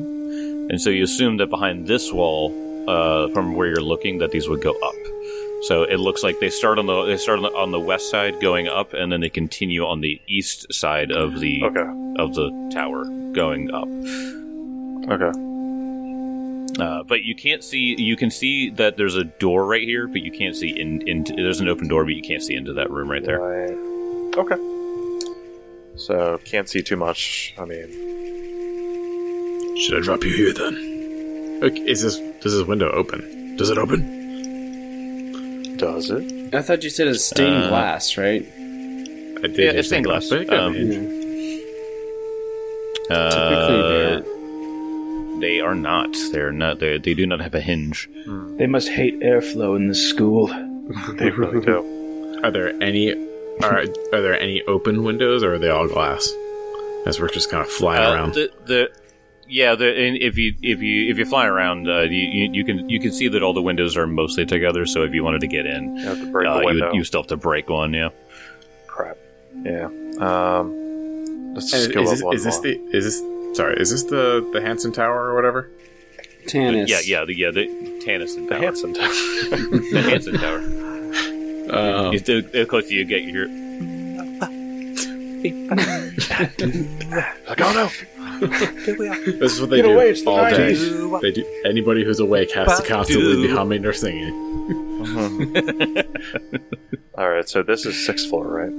[SPEAKER 1] and so you assume that behind this wall, from where you're looking, that these would go up. So it looks like they start on the west side going up, and then they continue on the east side of the tower going up.
[SPEAKER 3] Okay.
[SPEAKER 1] But you can't see. You can see that there's a door right here, but you can't see into. There's an open door, but you can't see into that room right there.
[SPEAKER 3] Right. Okay. So can't see too much. I mean,
[SPEAKER 5] should I drop you here then? Okay, does this window open? Does it open?
[SPEAKER 3] Does it?
[SPEAKER 2] I thought you said it's stained glass, right?
[SPEAKER 5] I did.
[SPEAKER 1] Yeah, it's stained glass.
[SPEAKER 2] Typically,
[SPEAKER 1] they are not. They're not. They do not have a hinge.
[SPEAKER 4] They must hate airflow in this school.
[SPEAKER 3] They really do.
[SPEAKER 5] Are there any open windows, or are they all glass? As we're just kind of flying around.
[SPEAKER 1] If you fly around, you can see that all the windows are mostly together. So if you wanted to get in,
[SPEAKER 3] you have to break a window.
[SPEAKER 1] You still have to break one. Yeah.
[SPEAKER 3] Crap. Yeah. Let's just go up one more.
[SPEAKER 5] Sorry, is this the Hanson Tower or whatever?
[SPEAKER 2] Tannis.
[SPEAKER 1] The Tanniston Tower.
[SPEAKER 3] The Hanson Tower.
[SPEAKER 1] The Hanson Tower. The closer you get, you're...
[SPEAKER 3] Like, oh no!
[SPEAKER 5] This is what they do all day. They do. Anybody who's awake has to constantly be humming or singing.
[SPEAKER 3] Alright, so this is 6th floor, right?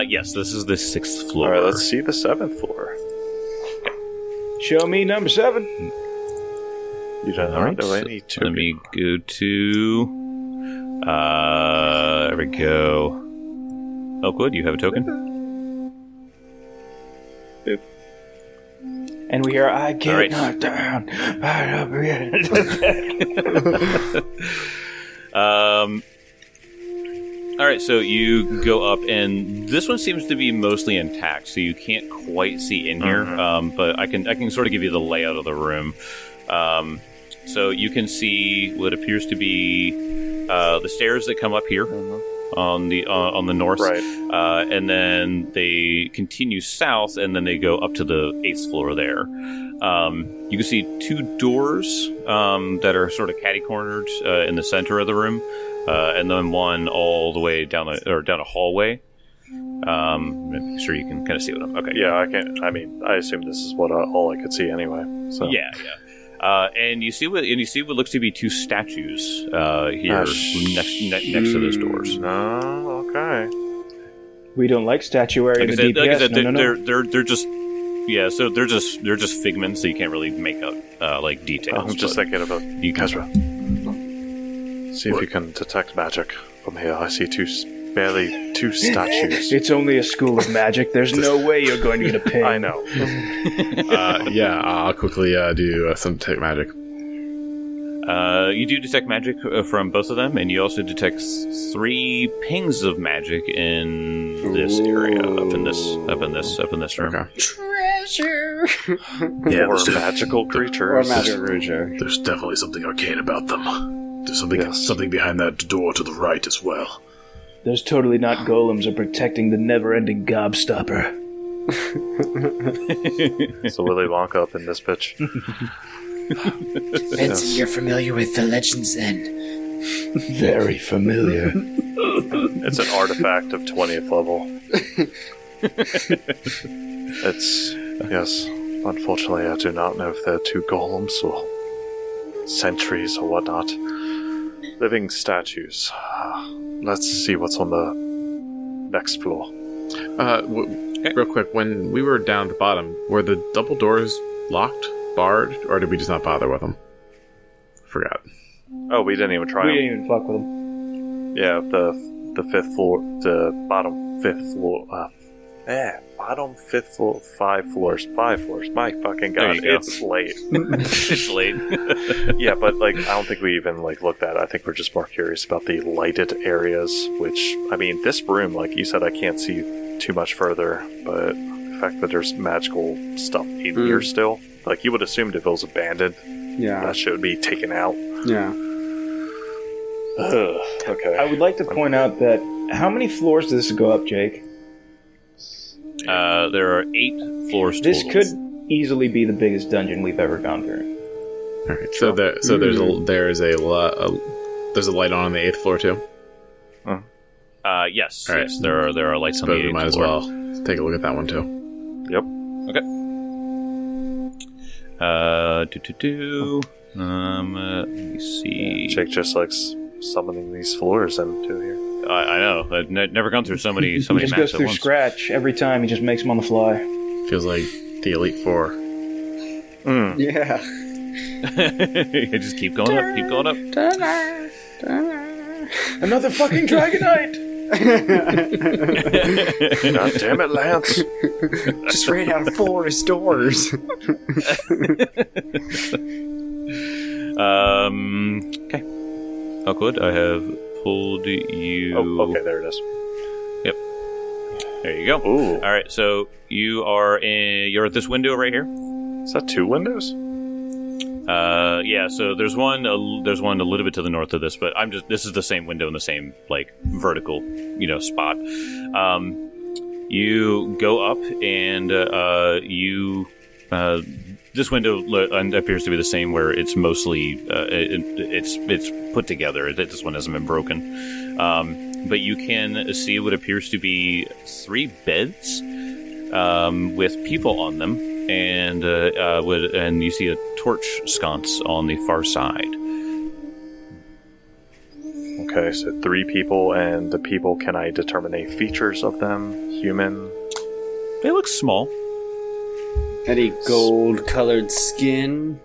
[SPEAKER 1] Yes, this is the 6th floor.
[SPEAKER 3] Alright, let's see the 7th floor.
[SPEAKER 4] Show me number 7.
[SPEAKER 3] You don't know any two.
[SPEAKER 1] Let me go to... there we go. Elkwood, you have a token?
[SPEAKER 3] Boop.
[SPEAKER 4] And we hear, I get knocked down.
[SPEAKER 1] Alright, so you go up, and this one seems to be mostly intact, so you can't quite see in here, but I can sort of give you the layout of the room. So you can see what appears to be the stairs that come up here, on the north,
[SPEAKER 3] right?
[SPEAKER 1] And then they continue south, and then they go up to the 8th floor there. You can see 2 doors that are sort of catty-cornered in the center of the room, and then one all the way down a hallway. Make sure you can kind of see what I'm... Okay.
[SPEAKER 3] Yeah, I can. I mean, I assume this is what all I could see anyway. So.
[SPEAKER 1] Yeah. And you see what looks to be 2 statues here next to those doors.
[SPEAKER 3] Oh, okay.
[SPEAKER 4] We don't like statuary in the DPS.
[SPEAKER 1] Like I said,
[SPEAKER 4] no.
[SPEAKER 1] they're just so they're just figments, so you can't really make out like details.
[SPEAKER 3] I'm just thinking about Kezra. See if you can detect magic from here. I see barely 2 statues.
[SPEAKER 4] It's only a school of magic. There's no way you're going to get a ping.
[SPEAKER 3] I know.
[SPEAKER 5] Yeah, I'll quickly do some detect magic.
[SPEAKER 1] You do detect magic from both of them, and you also detect 3 pings of magic in this area, up in this room.
[SPEAKER 5] Okay.
[SPEAKER 2] Treasure.
[SPEAKER 3] Yeah, or magical creatures.
[SPEAKER 2] Or magical creature.
[SPEAKER 6] There's definitely something arcane about them. There's something behind that door to the right as well.
[SPEAKER 4] There's totally not golems are protecting the never-ending gobstopper.
[SPEAKER 3] So Willy Wonka up in this pitch.
[SPEAKER 2] Benson, you're familiar with the legends then?
[SPEAKER 4] Very familiar.
[SPEAKER 3] It's an artifact of 20th level. Yes. Unfortunately, I do not know if they're 2 golems or sentries or whatnot. Living statues. Let's see what's on the next floor.
[SPEAKER 5] Real quick, when we were down at the bottom, were the double doors locked, barred, or did we just not bother with them? Forgot.
[SPEAKER 3] Oh, we didn't even try
[SPEAKER 4] We
[SPEAKER 3] them.
[SPEAKER 4] didn't even fuck with them.
[SPEAKER 3] Yeah, the 5th floor, the bottom 5th floor, bottom 5th floor, 5 floors. My fucking god, it's late.
[SPEAKER 1] It's late.
[SPEAKER 3] Yeah, but I don't think we even looked at it. I think we're just more curious about the lighted areas, which, I mean, this room, like you said, I can't see too much further, but the fact that there's magical stuff in here still, you would assume if it was abandoned, that shit would be taken out.
[SPEAKER 2] Yeah.
[SPEAKER 3] Okay.
[SPEAKER 4] I would like to point out that how many floors does this go up, Jake?
[SPEAKER 1] There are 8 floors
[SPEAKER 4] This
[SPEAKER 1] total.
[SPEAKER 4] could easily be the biggest dungeon we've ever gone through.
[SPEAKER 5] All right, so there's a light on the 8th floor too.
[SPEAKER 1] Yes.
[SPEAKER 5] All right.
[SPEAKER 1] Yes, there are lights on the
[SPEAKER 5] But we
[SPEAKER 1] 8th
[SPEAKER 5] might as
[SPEAKER 1] floor.
[SPEAKER 5] well take a look at that one too.
[SPEAKER 3] Yep.
[SPEAKER 1] Okay. Let me see.
[SPEAKER 3] Jake just likes summoning these floors into here.
[SPEAKER 1] I know. I've never gone through so many
[SPEAKER 4] He just
[SPEAKER 1] maps
[SPEAKER 4] goes
[SPEAKER 1] at
[SPEAKER 4] through
[SPEAKER 1] once.
[SPEAKER 4] scratch every time. He just makes them on the fly.
[SPEAKER 5] Feels like the Elite Four.
[SPEAKER 2] Yeah.
[SPEAKER 1] You just keep going up. Keep going up.
[SPEAKER 4] Another fucking Dragonite!
[SPEAKER 3] God damn it, Lance!
[SPEAKER 2] Just ran out of forest doors.
[SPEAKER 1] Okay. Oh, good. I have pulled you.
[SPEAKER 3] Oh, okay, there it is.
[SPEAKER 1] Yep. There you go.
[SPEAKER 3] Ooh.
[SPEAKER 1] All right. So you're at this window right here.
[SPEAKER 3] Is that 2 windows?
[SPEAKER 1] Yeah. So there's one a little bit to the north of this, but this is the same window in the same vertical, spot. You go up and this window appears to be the same, where it's mostly it's put together. This one hasn't been broken, but you can see what appears to be 3 beds with people on them, and you see a torch sconce on the far side.
[SPEAKER 3] Okay, so 3 people, and the people, can I determine any features of them? Human?
[SPEAKER 1] They look small.
[SPEAKER 2] Any gold-colored skin?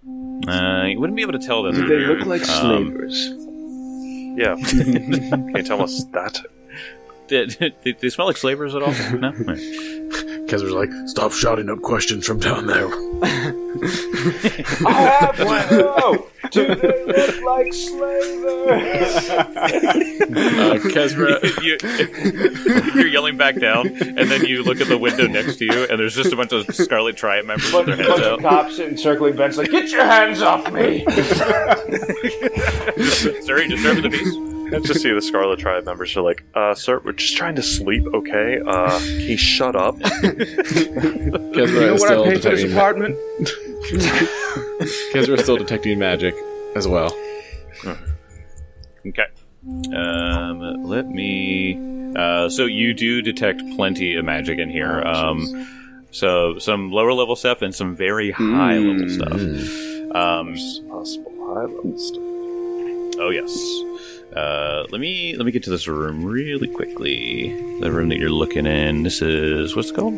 [SPEAKER 1] You wouldn't be able to tell them.
[SPEAKER 4] They look like slavers.
[SPEAKER 3] Yeah. Can you tell us that?
[SPEAKER 1] They smell like slavers at all? No?
[SPEAKER 6] Kezra's like, stop shouting up questions from down there.
[SPEAKER 4] I have to know! Do they look like slavers?
[SPEAKER 5] Kezra,
[SPEAKER 1] you're yelling back down, and then you look at the window next to you, and there's just a bunch of Scarlet Triad members with their heads
[SPEAKER 4] Bunch
[SPEAKER 1] out.
[SPEAKER 4] of cops sitting circling bench like, get your hands off me!
[SPEAKER 1] Sorry, disturbing the peace.
[SPEAKER 3] just see the Scarlet Triad members are like, sir, we're just trying to sleep, okay? Can you shut up?
[SPEAKER 4] You know what I paid for this apartment?
[SPEAKER 5] Because we're still detecting magic as well.
[SPEAKER 1] Okay. Let me... so you do detect plenty of magic in here. So some lower level stuff and some very high level stuff.
[SPEAKER 3] Possible high level stuff.
[SPEAKER 1] Oh yes. Let me get to this room really quickly. The room that you're looking in. This is what's it called?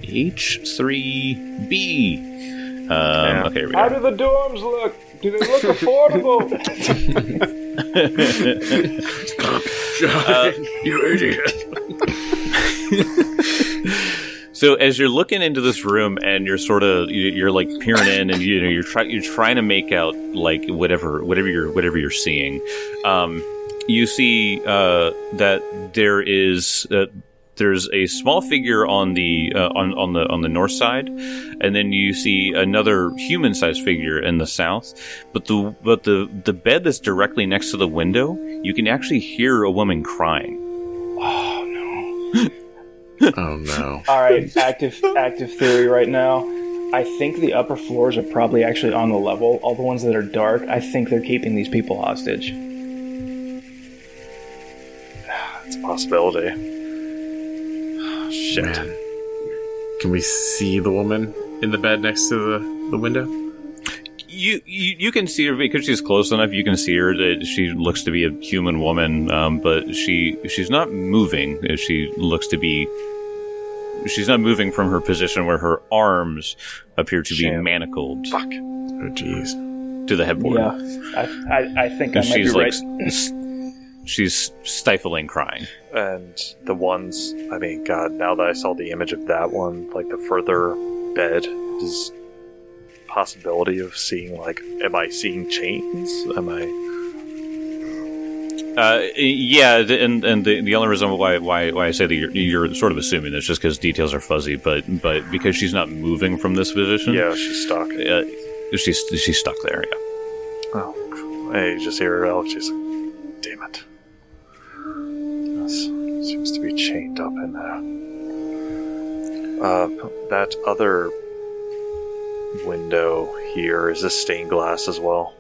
[SPEAKER 1] H3B. Okay, here we go.
[SPEAKER 4] How do the dorms look? Do they look affordable?
[SPEAKER 6] You idiot.
[SPEAKER 1] So as you're looking into this room and you're like peering in and you're trying to make out like whatever you're seeing, you see that there's a small figure on the on the north side, and then you see another human-sized figure in the south. But the bed that's directly next to the window, you can actually hear a woman crying.
[SPEAKER 4] Oh no.
[SPEAKER 5] Oh no.
[SPEAKER 4] Alright, active theory right now. I think the upper floors are probably actually on the level. All the ones that are dark, I think they're keeping these people hostage.
[SPEAKER 3] It's a possibility. Shit.
[SPEAKER 5] Man. Can we see the woman in the bed next to the window?
[SPEAKER 1] You can see her because she's close enough. You can see her. That she looks to be a human woman, but she's not moving. She looks to be. She's not moving from her position where her arms appear to be manacled.
[SPEAKER 3] Fuck.
[SPEAKER 5] Oh jeez.
[SPEAKER 1] To the headboard.
[SPEAKER 4] Yeah, I think I might
[SPEAKER 1] she's
[SPEAKER 4] be
[SPEAKER 1] like,
[SPEAKER 4] right.
[SPEAKER 1] She's stifling crying.
[SPEAKER 3] And the ones, I mean, God, now that I saw the image of that one, like the further bed, is possibility of seeing, like, am I seeing chains? Am I...
[SPEAKER 1] Yeah, and the only reason why I say that you're sort of assuming this just because details are fuzzy, but because she's not moving from this position.
[SPEAKER 3] Yeah, she's stuck.
[SPEAKER 1] She's stuck there. Yeah.
[SPEAKER 3] Oh, I just hear her out. She's like, damn it. This seems to be chained up in there. That other window here, is this stained glass as well?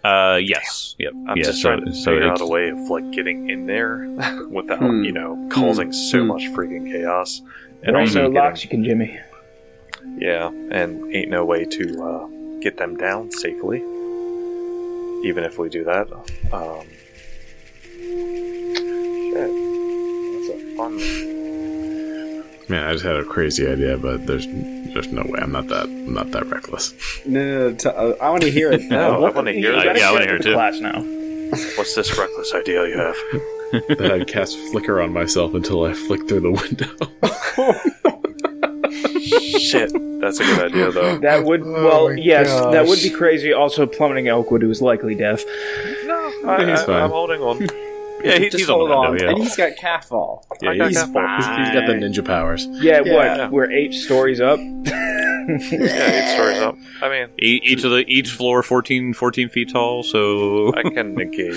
[SPEAKER 1] Yes. Yep.
[SPEAKER 3] I'm just trying to figure out a way of like getting in there without, causing so much freaking chaos.
[SPEAKER 4] And also locks you can jimmy.
[SPEAKER 3] Yeah, and ain't no way to get them down safely. Even if we do that. Shit. That's a fun...
[SPEAKER 5] Man, I just had a crazy idea, but there's no way. I'm not that reckless.
[SPEAKER 2] No, I want to hear it.
[SPEAKER 3] No, I want to hear it.
[SPEAKER 1] Yeah, I want to hear it too.
[SPEAKER 4] Class now.
[SPEAKER 3] What's this reckless idea you have?
[SPEAKER 5] That I'd cast Flicker on myself until I flick through the window.
[SPEAKER 3] Shit, that's a good idea, though.
[SPEAKER 4] That would, that would be crazy. Also, plummeting Elkwood, who is likely deaf.
[SPEAKER 3] No,
[SPEAKER 5] he's fine.
[SPEAKER 3] I'm holding on.
[SPEAKER 1] Yeah, he's
[SPEAKER 2] hold
[SPEAKER 1] on the
[SPEAKER 2] on.
[SPEAKER 1] window, yeah.
[SPEAKER 2] And he's got cat fall.
[SPEAKER 5] Yeah, he's got the ninja powers.
[SPEAKER 4] Yeah,
[SPEAKER 3] Yeah.
[SPEAKER 4] what? We're 8 stories up?
[SPEAKER 3] Yeah, 8 stories up. I mean,
[SPEAKER 1] each floor 14 feet tall, so
[SPEAKER 3] I can negate.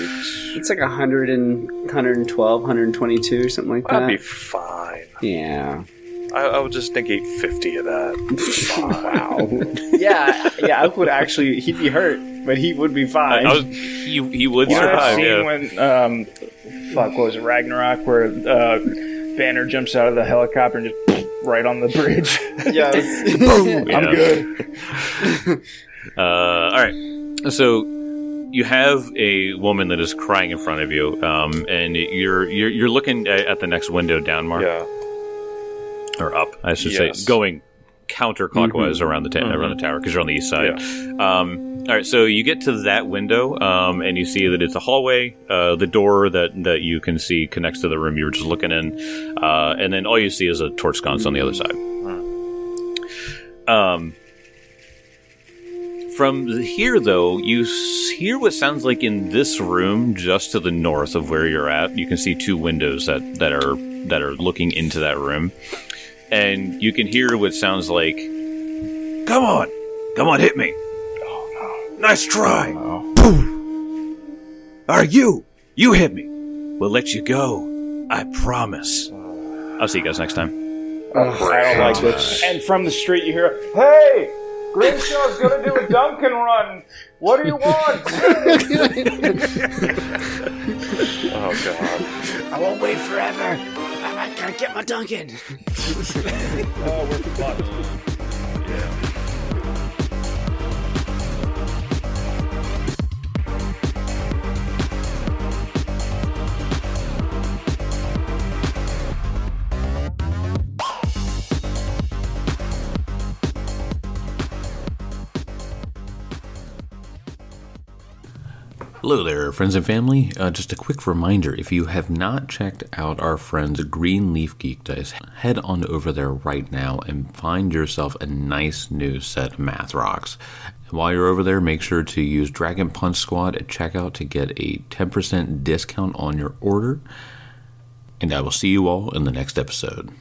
[SPEAKER 2] It's like 100 and 112, 122, something like that.
[SPEAKER 3] That'd be fine.
[SPEAKER 2] Yeah.
[SPEAKER 3] I would just negate 50 of that.
[SPEAKER 2] Wow. yeah, Elk would actually, he'd be hurt, but he would be fine.
[SPEAKER 1] he would
[SPEAKER 4] You know that
[SPEAKER 1] survive.
[SPEAKER 4] scene
[SPEAKER 1] Yeah.
[SPEAKER 4] when, what was it, Ragnarok, where Banner jumps out of the helicopter and just right on the bridge?
[SPEAKER 2] Yes.
[SPEAKER 4] I'm good.
[SPEAKER 1] All right. So you have a woman that is crying in front of you, and you're looking at the next window down, Mark.
[SPEAKER 3] Yeah.
[SPEAKER 1] Or up, I should say, going counterclockwise around the tower because you're on the east side.
[SPEAKER 3] Yeah.
[SPEAKER 1] All right, so you get to that window, and you see that it's a hallway. The door that you can see connects to the room you were just looking in, and then all you see is a torch sconce on the other side. From here, though, you hear what sounds like in this room, just to the north of where you're at. You can see 2 windows that are looking into that room. And you can hear what sounds like, Come on, hit me. Oh, no. Nice try. Oh, no. Boom. Are you You hit me. We'll let you go. I promise. I'll see you guys next time.
[SPEAKER 4] I don't like this. And from the street you hear, "Hey, Grimshaw's gonna do a Dunkin' run. What do you want?"
[SPEAKER 3] Oh, God.
[SPEAKER 2] I won't wait forever. I gotta get my Dunkin'.
[SPEAKER 4] Oh, we're fucked.
[SPEAKER 3] Yeah.
[SPEAKER 1] Hello there, friends and family. Just a quick reminder, if you have not checked out our friends Greenleaf Geek Dice, head on over there right now and find yourself a nice new set of Math Rocks. And while you're over there, make sure to use Dragon Punch Squad at checkout to get a 10% discount on your order. And I will see you all in the next episode.